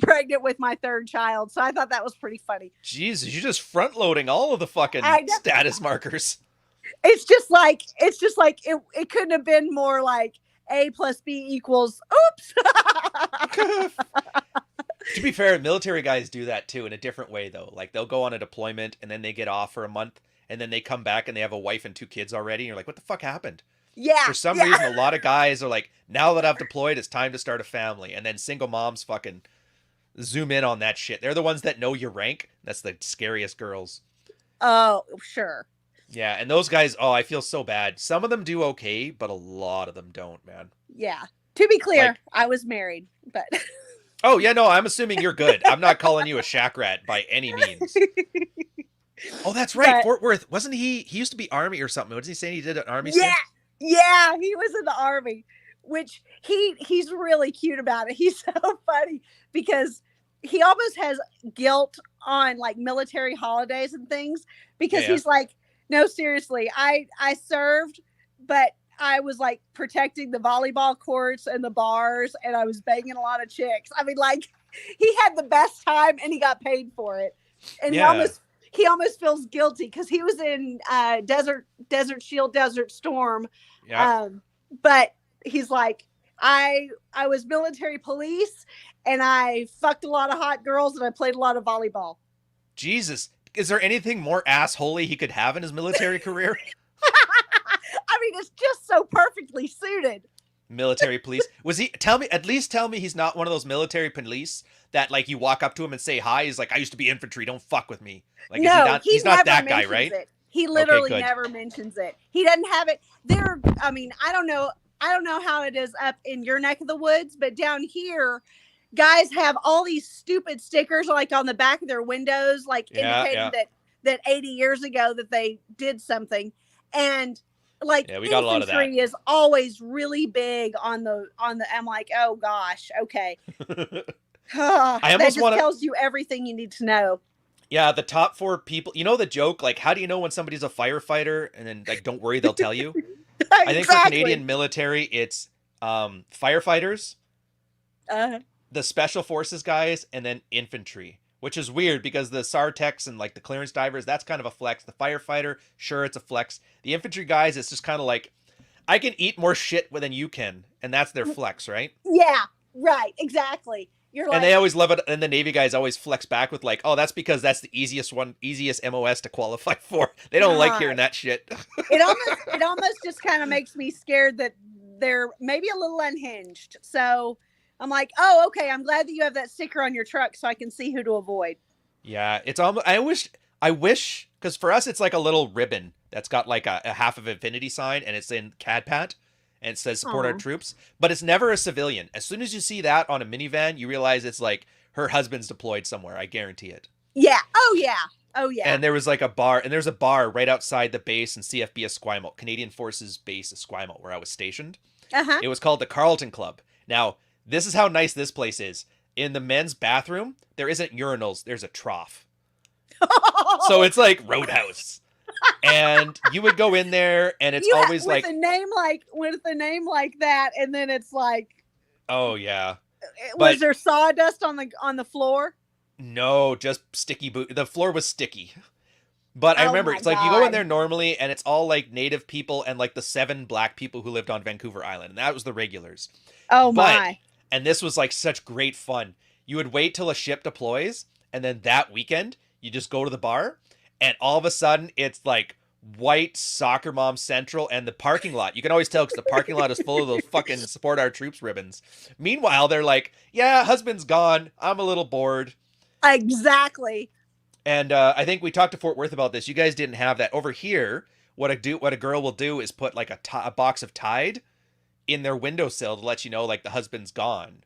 pregnant with my third child. So I thought that was pretty funny. Jesus, you're just front loading all of the fucking status markers. It's just like it couldn't have been more like A plus B equals oops. To be fair, military guys do that too in a different way, though. Like, they'll go on a deployment and then they get off for a month and then they come back and they have a wife and 2 kids already. And you're like, what the fuck happened? Yeah. For some reason, a lot of guys are like, now that I've deployed, it's time to start a family. And then single moms fucking zoom in on that shit. They're the ones that know your rank. That's the scariest girls. Oh, sure. Yeah. And those guys, I feel so bad. Some of them do okay, but a lot of them don't, man. Yeah. To be clear, I was married, but... Oh, yeah, no, I'm assuming you're good. I'm not calling you a shack rat by any means. Oh, that's right. Fort Worth. Wasn't he used to be Army or something? Wasn't he saying he did an Army stint? Yeah, he was in the Army, which he's really cute about it. He's so funny because he almost has guilt on like military holidays and things, because he's like, no, seriously, I served, but I was like protecting the volleyball courts and the bars, and I was banging a lot of chicks. I mean, like, he had the best time and he got paid for it. And he almost feels guilty because he was in Desert Shield, Desert Storm. Yeah. But he's like, I was military police and I fucked a lot of hot girls and I played a lot of volleyball. Jesus. Is there anything more assholey he could have in his military career? I mean, it's just so perfectly suited. Military police. Was he? At least tell me he's not one of those military police that, like, you walk up to him and say hi. He's like, I used to be infantry. Don't fuck with me. Like, no, he's not that guy, right? He literally never mentions it. He doesn't have it there. I mean, I don't know how it is up in your neck of the woods, but down here, guys have all these stupid stickers like on the back of their windows, like indicating that 80 years ago that they did something. And like, we got a lot of that. Is always really big on the. I'm like, oh gosh, okay. I almost tells you everything you need to know. Yeah, the top 4 people. You know the joke, like, how do you know when somebody's a firefighter? And then, like, don't worry, they'll tell you. I think for Canadian military, it's firefighters, the special forces guys, and then infantry. Which is weird because the SAR techs and like the clearance divers, that's kind of a flex. The firefighter, sure, it's a flex. The infantry guys, it's just kind of like, I can eat more shit than you can. And that's their flex, right? Yeah, right. Exactly. You're And like, they always love it. And the Navy guys always flex back with like, oh, that's because that's the easiest MOS to qualify for. They don't like hearing that shit. it almost just kind of makes me scared that they're maybe a little unhinged. So I'm like, oh, okay. I'm glad that you have that sticker on your truck so I can see who to avoid. Yeah, it's almost. I wish, because for us it's like a little ribbon that's got like a half of infinity sign, and it's in CAD-PAT, and it says support our troops, but it's never a civilian. As soon as you see that on a minivan, you realize it's like her husband's deployed somewhere. I guarantee it. Yeah. Oh yeah. Oh yeah. And there was like a bar, and there's a bar right outside the base in CFB Esquimalt, Canadian Forces Base Esquimalt, where I was stationed. Uh-huh. It was called the Carlton Club. Now, this is how nice this place is. In the men's bathroom, there isn't urinals, there's a trough. So it's like Roadhouse. And you would go in there, and it's always with a name like that, and then it's like, oh yeah. Was there sawdust on the floor? No, just sticky boot. The floor was sticky. But I remember it's like you go in there normally, and it's all like native people and like the 7 black people who lived on Vancouver Island, and that was the regulars. Oh my. And this was like such great fun. You would wait till a ship deploys, and then that weekend you just go to the bar, and all of a sudden it's like white soccer mom central, and the parking lot. You can always tell because the parking lot is full of those fucking support our troops ribbons. Meanwhile, they're like, yeah, husband's gone. I'm a little bored. Exactly. And I think we talked to Fort Worth about this. You guys didn't have that over here. What a girl will do is put like a box of Tide in their windowsill to let you know like the husband's gone.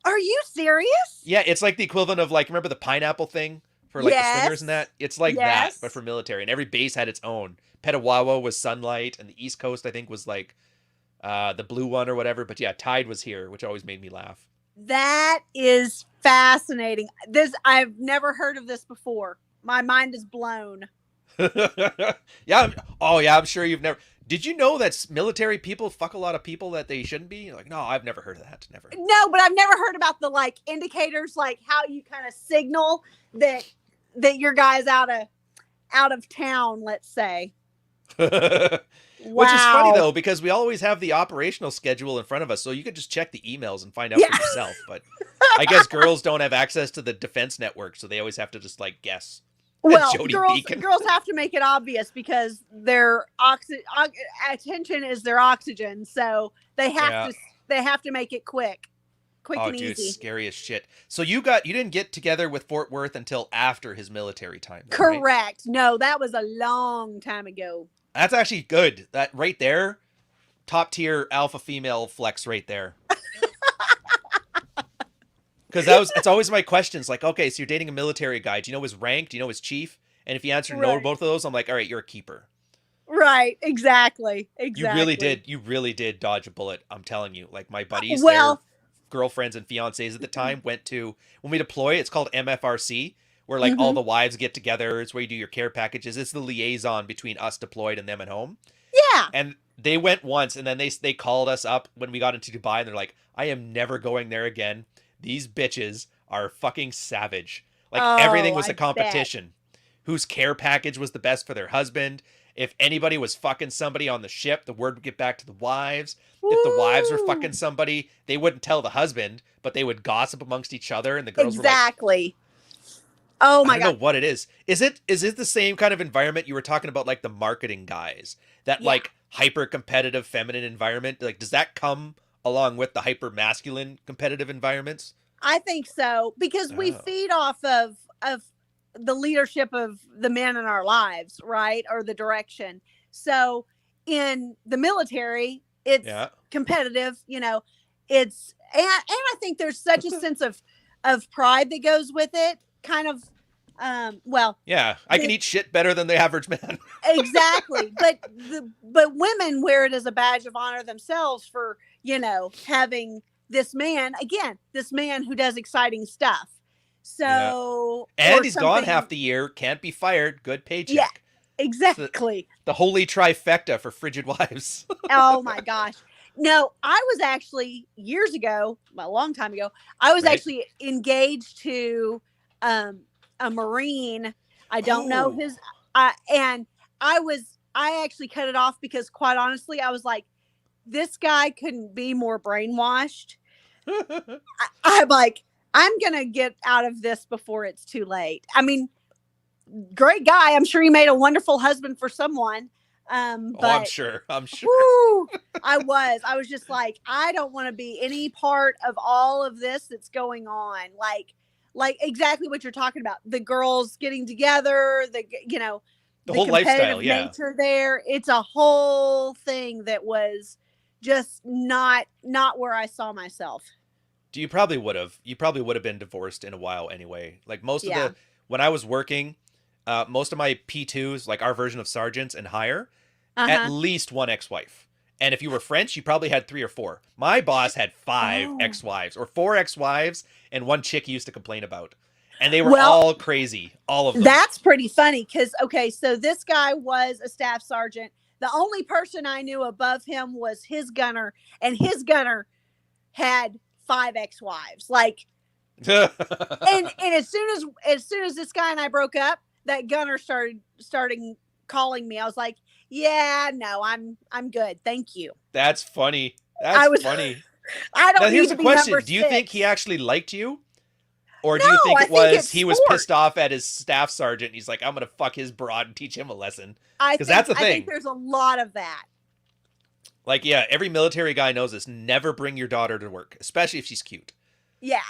Are you serious? Yeah, it's like the equivalent of like, remember the pineapple thing for like the swingers and that? It's like that, but for military. And every base had its own. Petawawa was Sunlight, and the East Coast I think was like the blue one or whatever. But yeah, Tide was here, which always made me laugh. That is fascinating. I've never heard of this before. My mind is blown. Yeah. I'm sure you've never. Did you know that military people fuck a lot of people that they shouldn't be? Like, no, I've never heard of that. Never. No, but I've never heard about the like indicators, like how you kind of signal that your guy's out of town, let's say. Which is funny though, because we always have the operational schedule in front of us, so you could just check the emails and find out for yourself. But I guess girls don't have access to the defense network, so they always have to just like guess. Well, girls have to make it obvious because their attention is their oxygen, so they have to make it quick and easy. Dude, scary as shit. So you didn't get together with Fort Worth until after his military time. Though, correct. Right? No, that was a long time ago. That's actually good. That right there, top tier alpha female flex right there. Because it's always my questions. Like, okay, so you're dating a military guy. Do you know his rank? Do you know his chief? And if you answer no to both of those, I'm like, all right, you're a keeper. Right. Exactly. You really did dodge a bullet. I'm telling you. Like my buddies, their girlfriends and fiancés at the time went to, when we deploy, it's called MFRC, where like all the wives get together. It's where you do your care packages. It's the liaison between us deployed and them at home. Yeah. And they went once, and then they called us up when we got into Dubai, and they're like, I am never going there again. These bitches are fucking savage. Like everything was a competition. Whose care package was the best for their husband. If anybody was fucking somebody on the ship, the word would get back to the wives. Woo! If the wives were fucking somebody, they wouldn't tell the husband, but they would gossip amongst each other, and the girls were like, oh my God. I don't know what it is. Is it the same kind of environment you were talking about, like the marketing guys? That like hyper competitive feminine environment? Like, does that come along with the hyper masculine competitive environments? I think so, because we feed off of the leadership of the men in our lives, right? Or the direction. So in the military, it's competitive, it's, and I think there's such a sense of pride that goes with it. Kind of, I can eat shit better than the average man. Exactly. But women wear it as a badge of honor themselves for, having this man who does exciting stuff. So, and he's gone half the year, can't be fired, good paycheck. Yeah, exactly. The holy trifecta for frigid wives. Oh my gosh. No, I was actually years ago, a long time ago, I was actually engaged to a Marine. I don't know his, and I actually cut it off because quite honestly, I was like, this guy couldn't be more brainwashed. I'm like, I'm going to get out of this before it's too late. I mean, great guy. I'm sure he made a wonderful husband for someone. But I'm sure. Woo, I was just like, I don't want to be any part of all of this that's going on. Like exactly what you're talking about. The girls getting together, the whole lifestyle, nature there. It's a whole thing that was just not where I saw myself. You probably would have been divorced in a while anyway. Like most of when I was working, most of my P2s, like our version of sergeants and higher, at least one ex-wife. And if you were French, you probably had 3 or 4. My boss had 5 ex-wives or 4 ex-wives and one chick he used to complain about. And they were all crazy, all of them. That's pretty funny because, so this guy was a staff sergeant. The only person I knew above him was his gunner, and his gunner had 5 ex-wives. Like, and as soon as this guy and I broke up, that gunner started calling me. I was like, yeah, no, I'm good. Thank you. That's funny. That's funny. I don't now, need here's to a be question. number Do you 6. think he actually liked you? Or do you think it was he was pissed off at his staff sergeant and he's like, I'm going to fuck his broad and teach him a lesson? Because that's the thing. I think there's a lot of that. Like, yeah, every military guy knows this. Never bring your daughter to work, especially if she's cute. Yeah.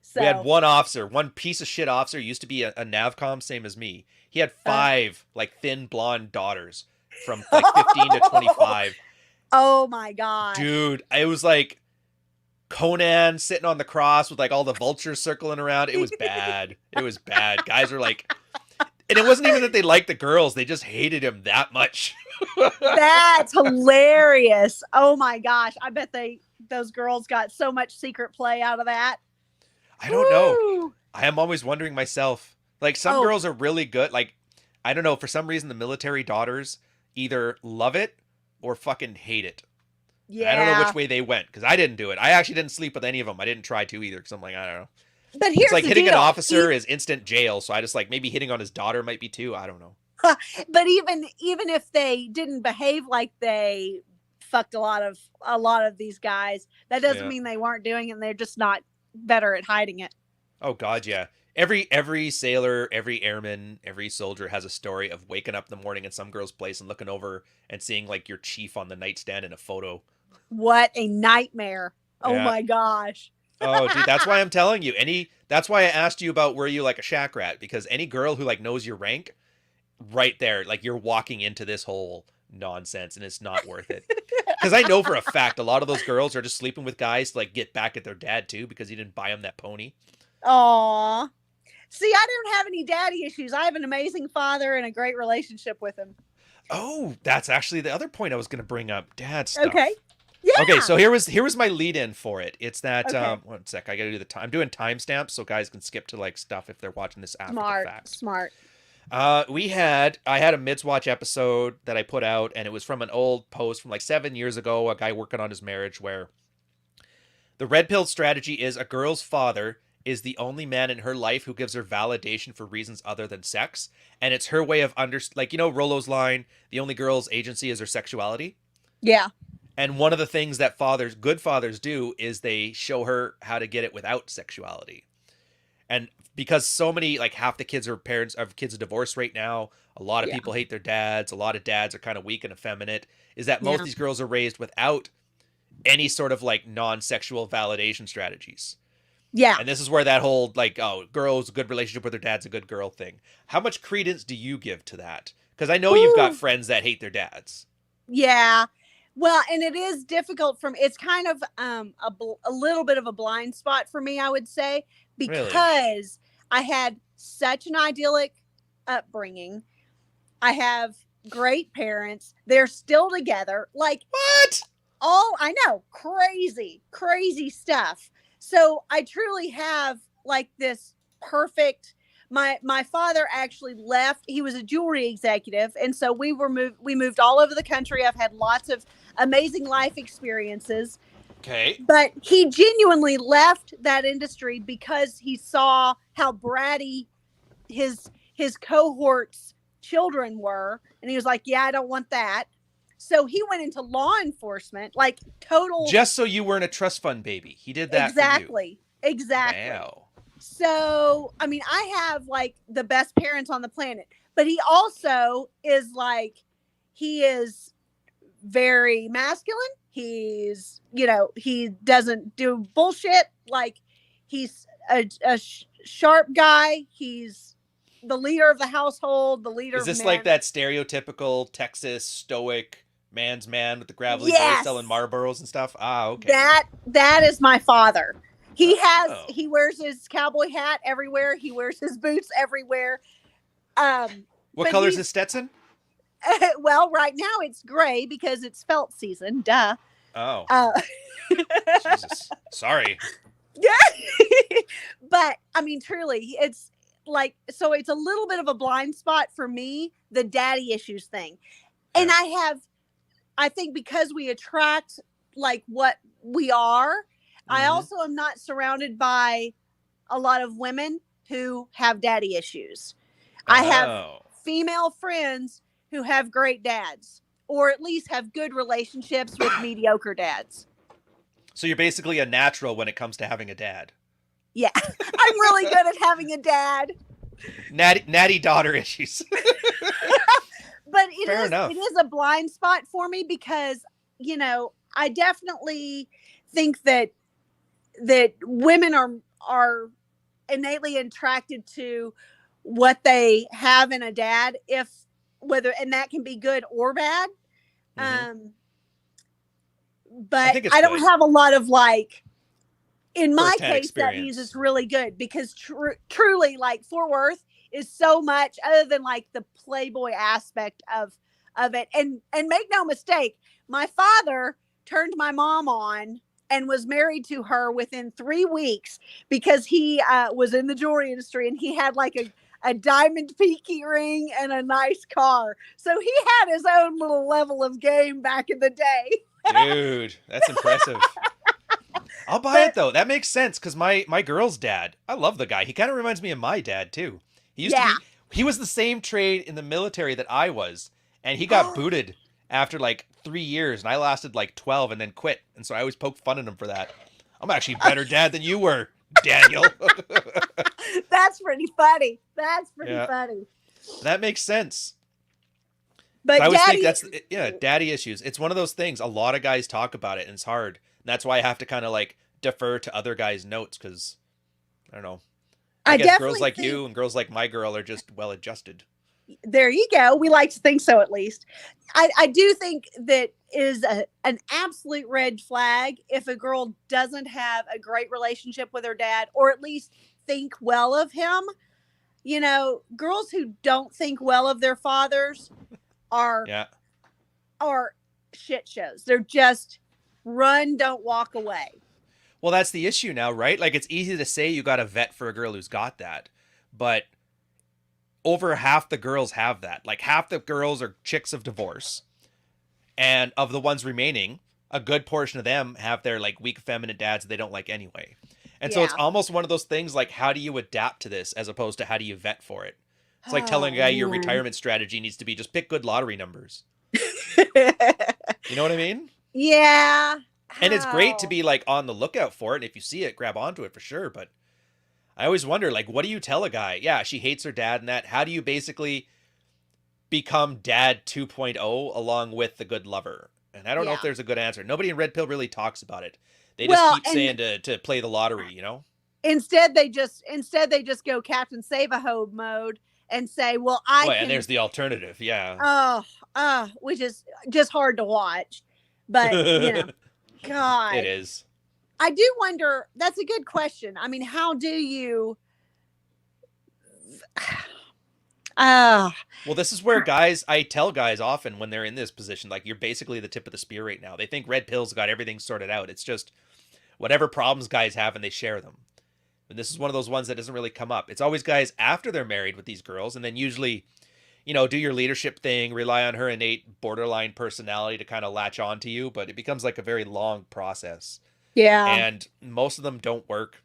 So. We had one piece of shit officer, used to be a NAVCOM, same as me. He had 5, like, thin blonde daughters from, like, 15 to 25. Oh, my God. Dude, it was like Conan sitting on the cross with, like, all the vultures circling around. It was bad. It was bad. Guys were like... And it wasn't even that they liked the girls. They just hated him that much. That's hilarious. Oh, my gosh. I bet those girls got so much secret play out of that. I don't know. I am always wondering myself. Like, some girls are really good. Like, I don't know. For some reason, the military daughters either love it or fucking hate it. Yeah. I don't know which way they went because I didn't do it. I actually didn't sleep with any of them. I didn't try to either because I'm like, I don't know. But here's it's like the hitting deal. an officer is instant jail. So I just like maybe hitting on his daughter might be too. I don't know. But even if they didn't behave like they fucked a lot of these guys, that doesn't mean they weren't doing it. And they're just not better at hiding it. Oh God, yeah. Every sailor, every airman, every soldier has a story of waking up in the morning in some girl's place and looking over and seeing like your chief on the nightstand in a photo. What a nightmare. Oh my gosh. Oh, dude, that's why I'm telling you. That's why I asked you about were you like a shack rat, because any girl who like knows your rank, right there, like you're walking into this whole nonsense and it's not worth it. Because I know for a fact a lot of those girls are just sleeping with guys to like get back at their dad too because he didn't buy them that pony. Aw. See, I don't have any daddy issues. I have an amazing father and a great relationship with him. Oh, that's actually the other point I was going to bring up. Dad stuff. Okay. Yeah. Okay, so here was my lead in for it. It's that 1 sec, I gotta do the time. I'm doing timestamps so guys can skip to like stuff if they're watching this after the fact. Smart. I had a Mids Watch episode that I put out, and it was from an old post from like 7 years ago, a guy working on his marriage, where the red pill strategy is a girl's father is the only man in her life who gives her validation for reasons other than sex, and it's her way of Rollo's line, the only girl's agency is her sexuality. Yeah. And one of the things that good fathers do is they show her how to get it without sexuality. And because so many, like half the kids are parents of kids of divorce right now, a lot of people hate their dads, a lot of dads are kind of weak and effeminate, is that most of these girls are raised without any sort of like non-sexual validation strategies. Yeah. And this is where that whole like, oh, girl's a good relationship with her dad's a good girl thing. How much credence do you give to that? Because I know you've got friends that hate their dads. Yeah. Well, and it is difficult it's kind of a little bit of a blind spot for me, I would say, because I had such an idyllic upbringing. I have great parents. They're still together. Like what? I know, crazy stuff. So I truly have like this perfect. My father actually left. He was a jewelry executive. And so we moved all over the country. I've had lots of amazing life experiences. Okay. But he genuinely left that industry because he saw how bratty his cohort's children were. And he was like, yeah, I don't want that. So he went into law enforcement, like total. Just so you weren't a trust fund baby. He did that Exactly. for you. Exactly. Wow. So, I mean, I have like the best parents on the planet, but he also is like, he is very masculine. He's, he doesn't do bullshit. Like, he's a sharp guy. He's the leader of the household, the leader of men. Is this like that stereotypical Texas stoic man's man with the gravelly voice selling Marlboros and stuff? Ah, okay. That is my father. He wears his cowboy hat everywhere. He wears his boots everywhere. What color is his Stetson? Well, right now it's gray because it's felt season. Duh. Oh. Jesus. Sorry. Yeah. But I mean, truly, it's like, so it's a little bit of a blind spot for me, the daddy issues thing. And I think because we attract like what we are, I also am not surrounded by a lot of women who have daddy issues. I have female friends who have great dads, or at least have good relationships with mediocre dads. So you're basically a natural when it comes to having a dad. Yeah, I'm really good at having a dad. Natty daughter issues. But it is a blind spot for me because, I definitely think that women are innately attracted to what they have in a dad, and that can be good or bad. But I don't have a lot of like, in my case, that means it's really good because truly, like, Fort Worth is so much other than like the Playboy aspect of it. And make no mistake, my father turned my mom on and was married to her within 3 weeks because he was in the jewelry industry and he had like a diamond pinky ring and a nice car. So he had his own little level of game back in the day. Dude, that's impressive. I'll buy it though. That makes sense because my girl's dad, I love the guy. He kind of reminds me of my dad too. He was the same trade in the military that I was, and he got booted after like 3 years, and I lasted like 12 and then quit. And so I always poke fun at him for that. I'm actually a better dad than you were, Daniel. That's pretty funny. Funny. That makes sense. But I always think that's daddy issues. It's one of those things. A lot of guys talk about it, and it's hard. And that's why I have to kind of like defer to other guys' notes because I don't know. I guess girls like you and girls like my girl are just well adjusted. There you go. We like to think so, at least. I do think that is an absolute red flag if a girl doesn't have a great relationship with her dad, or at least think well of him. Girls who don't think well of their fathers are shit shows. They're just run, don't walk away. Well, that's the issue now, right? Like, it's easy to say you got a vet for a girl who's got that, but over half the girls have that. Like, half the girls are chicks of divorce, and of the ones remaining, a good portion of them have their like weak feminine dads that they don't like anyway. And so it's almost one of those things like, how do you adapt to this as opposed to how do you vet for it? It's like telling a guy your retirement strategy needs to be just pick good lottery numbers. You know what I mean? Yeah. And it's great to be like on the lookout for it. And if you see it, grab onto it for sure. But I always wonder, like, what do you tell a guy? Yeah, she hates her dad and that. How do you basically become dad 2.0 along with the good lover? And I don't know if there's a good answer. Nobody in Red Pill really talks about it. They just keep saying to play the lottery, you know? Instead they just go Captain Save-A-Ho mode and say, well, and there's the alternative, which is just hard to watch. But, God. It is. I do wonder, that's a good question. I mean, how do you... Well, this is where I tell guys often when they're in this position, like, you're basically the tip of the spear right now. They think Red Pill's got everything sorted out. It's just whatever problems guys have and they share them. And this is one of those ones that doesn't really come up. It's always guys after they're married with these girls, and then usually, do your leadership thing, rely on her innate borderline personality to kind of latch on to you, but it becomes like a very long process. Yeah. And most of them don't work.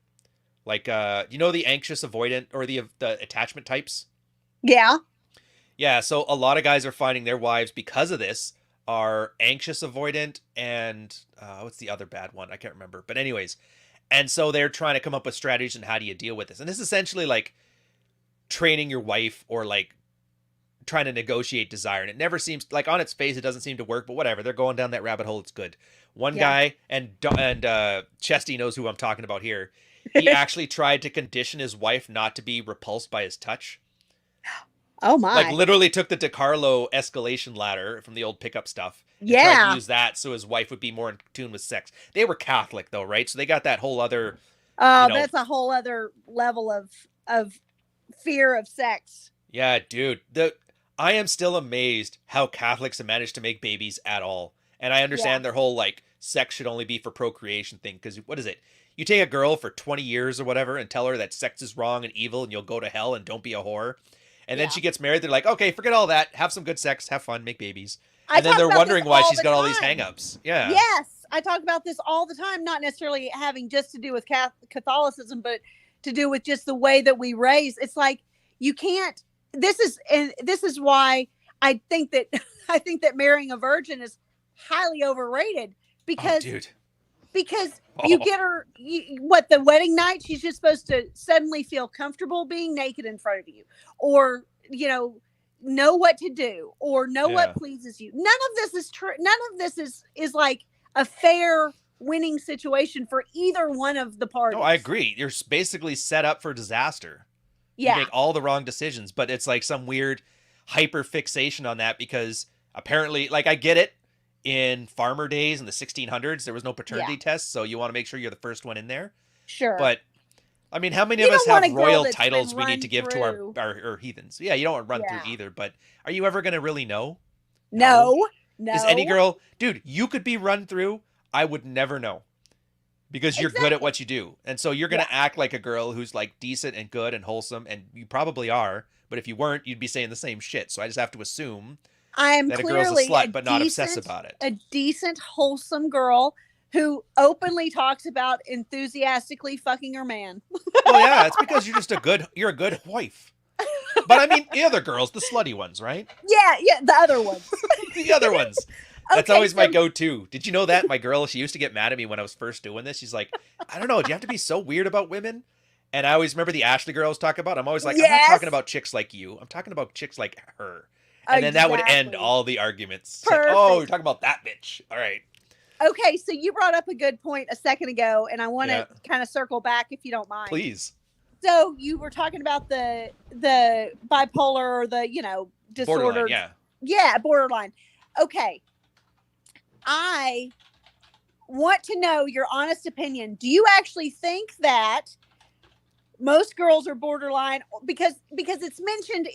Like, the anxious avoidant or the attachment types? Yeah. Yeah, so a lot of guys are finding their wives, because of this, are anxious avoidant and what's the other bad one? I can't remember. But anyways, and so they're trying to come up with strategies and how do you deal with this. And this is essentially like training your wife or like trying to negotiate desire. And it never seems like on its face, it doesn't seem to work, but whatever. They're going down that rabbit hole. It's good. One guy, and Chesty knows who I'm talking about here. He actually tried to condition his wife not to be repulsed by his touch. Oh my! Like literally took the DiCarlo escalation ladder from the old pickup stuff. And Yeah. tried to use that so his wife would be more in tune with sex. They were Catholic though, right? So they got that whole other. Oh, that's a whole other level of fear of sex. Yeah, dude. I am still amazed how Catholics have managed to make babies at all. And I understand their whole like sex should only be for procreation thing. Because what is it? You take a girl for 20 years or whatever and tell her that sex is wrong and evil and you'll go to hell and don't be a whore. And then she gets married. They're like, okay, forget all that. Have some good sex. Have fun. Make babies. And then they're wondering why she's got all these hangups. Yeah. Yes. I talk about this all the time, not necessarily having just to do with Catholicism, but to do with just the way that we raise. It's like you can't. This is why I think that marrying a virgin is highly overrated because you get her the wedding night, she's just supposed to suddenly feel comfortable being naked in front of you, or know what to do, or know what pleases you. None of this is true. None of this is like a fair winning situation for either one of the parties. No, I agree. You're basically set up for disaster. Yeah. You make all the wrong decisions, but it's like some weird hyper fixation on that because apparently, like, I get it. In farmer days in the 1600s, there was no paternity test, so you want to make sure you're the first one in there. Sure. But, I mean, how many of us have royal titles we need to give to our heathens? Yeah, you don't want to run through either, but are you ever going to really know? No. Is any girl... Dude, you could be run through. I would never know. Because you're good at what you do. And so you're going to act like a girl who's, like, decent and good and wholesome, and you probably are. But if you weren't, you'd be saying the same shit. So I just have to assume... I am that clearly a girl's a slut, but not obsessed about it. A decent, wholesome girl who openly talks about enthusiastically fucking her man. Well, yeah, it's because you're a good wife. But I mean, the other girls, the slutty ones, right? Yeah, the other ones. The other ones. That's always my go-to. Did you know that? My girl, she used to get mad at me when I was first doing this. She's like, I don't know, do you have to be so weird about women? And I always remember the Ashley girl I was talking about. I'm always like, I'm not talking about chicks like you. I'm talking about chicks like her. And then that would end all the arguments. Like, oh, you're talking about that bitch. All right. Okay, so you brought up a good point a second ago, and I want to kind of circle back if you don't mind. Please. So you were talking about the bipolar or the, disorder. Borderline, Yeah, borderline. Okay. I want to know your honest opinion. Do you actually think that most girls are borderline? Because it's mentioned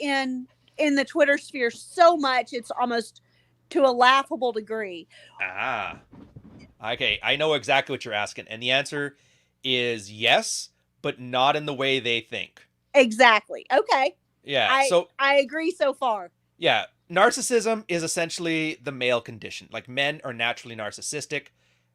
in the Twitter sphere so much, it's almost to a laughable degree. Okay, I know exactly what you're asking. And the answer is yes, but not in the way they think. Exactly. Okay. Yeah. I agree so far. Yeah. Narcissism is essentially the male condition. Like, men are naturally narcissistic.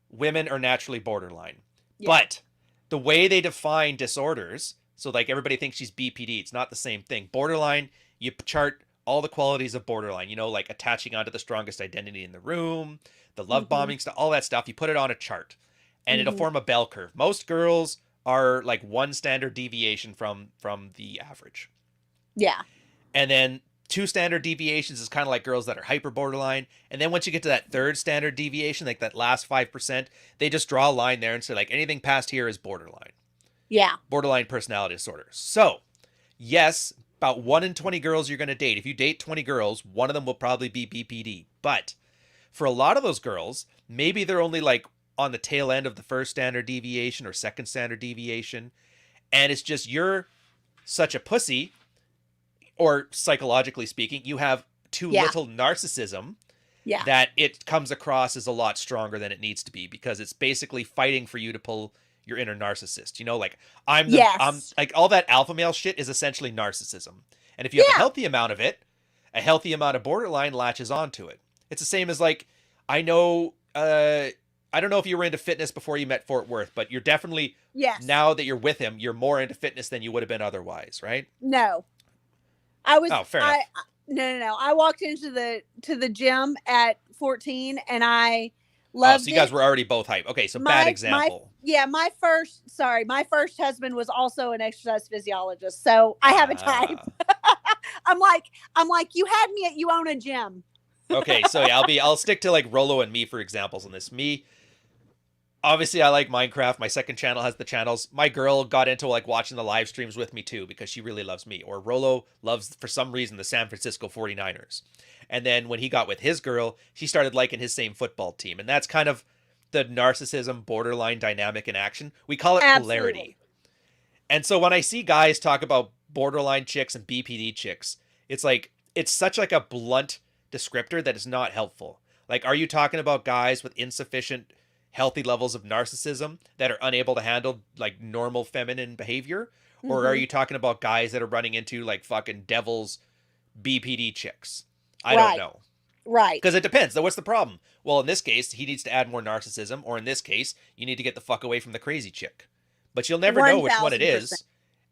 Women are naturally borderline. Yeah. But the way they define disorders, so like everybody thinks she's BPD, it's not the same thing. Borderline, you chart all the qualities of borderline, like attaching onto the strongest identity in the room, the love bombing stuff, all that stuff. You put it on a chart and it'll form a bell curve. Most girls are like one standard deviation from the average. Yeah. And then 2 standard deviations is kind of like girls that are hyper borderline. And then once you get to that 3rd standard deviation, like that last 5%, they just draw a line there and say like anything past here is borderline. Yeah. Borderline personality disorder. So, yes, about 1 in 20 girls you're going to date. If you date 20 girls, one of them will probably be BPD. But for a lot of those girls, maybe they're only like on the tail end of the 1st standard deviation or 2nd standard deviation. And it's just you're such a pussy, or psychologically speaking, you have too little narcissism that it comes across as a lot stronger than it needs to be, because it's basically fighting for you to pull your inner narcissist. Like I'm like all that alpha male shit is essentially narcissism. And if you have a healthy amount of it, a healthy amount of borderline latches onto it. It's the same as like, I know, I don't know if you were into fitness before you met Fort Worth, but you're definitely, now that you're with him, you're more into fitness than you would have been otherwise, right? No. I was, oh, fair enough. No. I walked into the gym at 14 and I loved so you guys were already both hype. Okay, so bad example. My first husband was also an exercise physiologist, so I have a type. I'm like, you had me at you own a gym. Okay, so yeah, I'll stick to like Rolo and me for examples on this. Me, obviously I like Minecraft. My second channel has the channels. My girl got into like watching the live streams with me too because she really loves me. Or Rolo loves, for some reason, the San Francisco 49ers. And then when he got with his girl, she started liking his same football team. And that's kind of the narcissism borderline dynamic in action. We call it polarity. And so when I see guys talk about borderline chicks and BPD chicks, it's like, it's such like a blunt descriptor that is not helpful. Like, are you talking about guys with insufficient healthy levels of narcissism that are unable to handle like normal feminine behavior? Or are you talking about guys that are running into like fucking devil's BPD chicks? I don't know. Right. Because it depends. What's the problem? Well, in this case, he needs to add more narcissism, or in this case, you need to get the fuck away from the crazy chick. But you'll never know which one it is.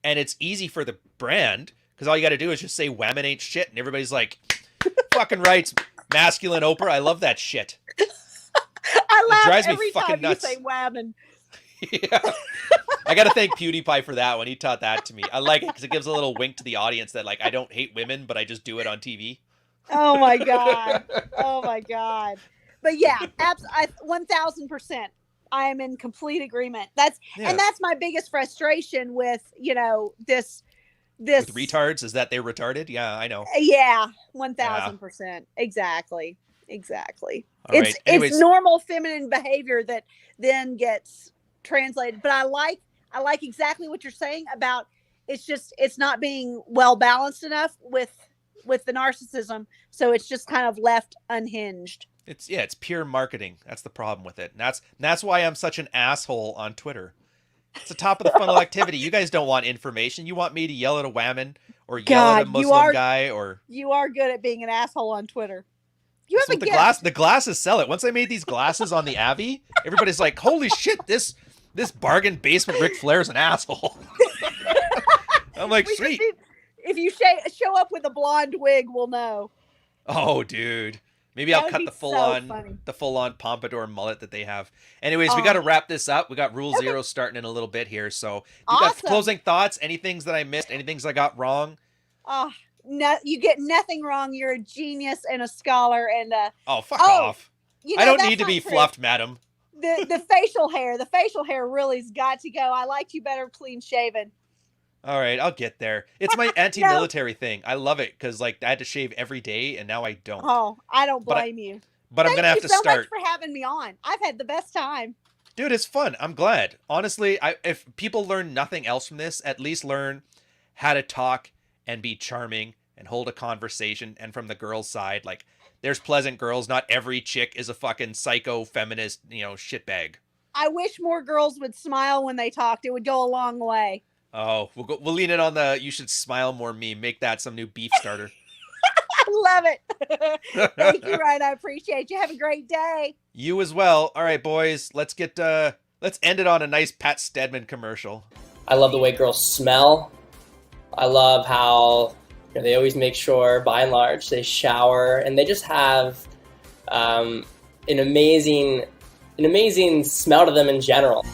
And it's easy for the brand, because all you got to do is just say Whamen ain't shit, and everybody's like, fucking rights, masculine Oprah. I love that shit. I laugh drives me every fucking time nuts. you say Whamen. Yeah. I got to thank PewDiePie for that one. He taught that to me. I like it because it gives a little wink to the audience that like, I don't hate women, but I just do it on TV. Oh my God. Oh my God. But yeah, 1000%. I am in complete agreement. And that's my biggest frustration with, this with retards is that they're retarded. Yeah, I know. Yeah, 1000%. Yeah. Exactly. All right. It's normal feminine behavior that then gets translated. But I like exactly what you're saying about it's not being well balanced enough with the narcissism, so it's just kind of left unhinged. It's pure marketing. That's the problem with it. And that's why I'm such an asshole on Twitter. It's a top of the funnel activity. You guys don't want information. You want me to yell at a Whamen or yell at a Muslim guy, or you are good at being an asshole on Twitter. You have a gift. The glasses sell it. Once I made these glasses on the Avi, everybody's like, "Holy shit, this bargain basement Ric Flair's an asshole." I'm like, sweet. If you show up with a blonde wig, we'll know. Oh, dude. Maybe I'll cut the full on pompadour mullet that they have. Anyways, we got to wrap this up. We got Rule Zero starting in a little bit here. So you got closing thoughts? Any things that I missed? Any things I got wrong? Oh, no, you get nothing wrong. You're a genius and a scholar. And fuck off. I don't need to be fluffed, madam. The facial hair really's got to go. I liked you better clean shaven. All right, I'll get there. It's my anti-military thing. I love it because like I had to shave every day, and now I don't. Oh, I don't blame you. But I'm gonna have to start. Thank you so much for having me on. I've had the best time. Dude, it's fun. I'm glad. Honestly, if people learn nothing else from this, at least learn how to talk and be charming and hold a conversation. And from the girls' side, like, there's pleasant girls. Not every chick is a fucking psycho feminist, shitbag. I wish more girls would smile when they talked. It would go a long way. Oh, we'll lean in on the "you should smile more" meme. Make that some new beef starter. I love it. Thank you, Ryan. I appreciate you. Have a great day. You as well. All right, boys. Let's end it on a nice Pat Stedman commercial. I love the way girls smell. I love how they always make sure, by and large, they shower, and they just have an amazing smell to them in general.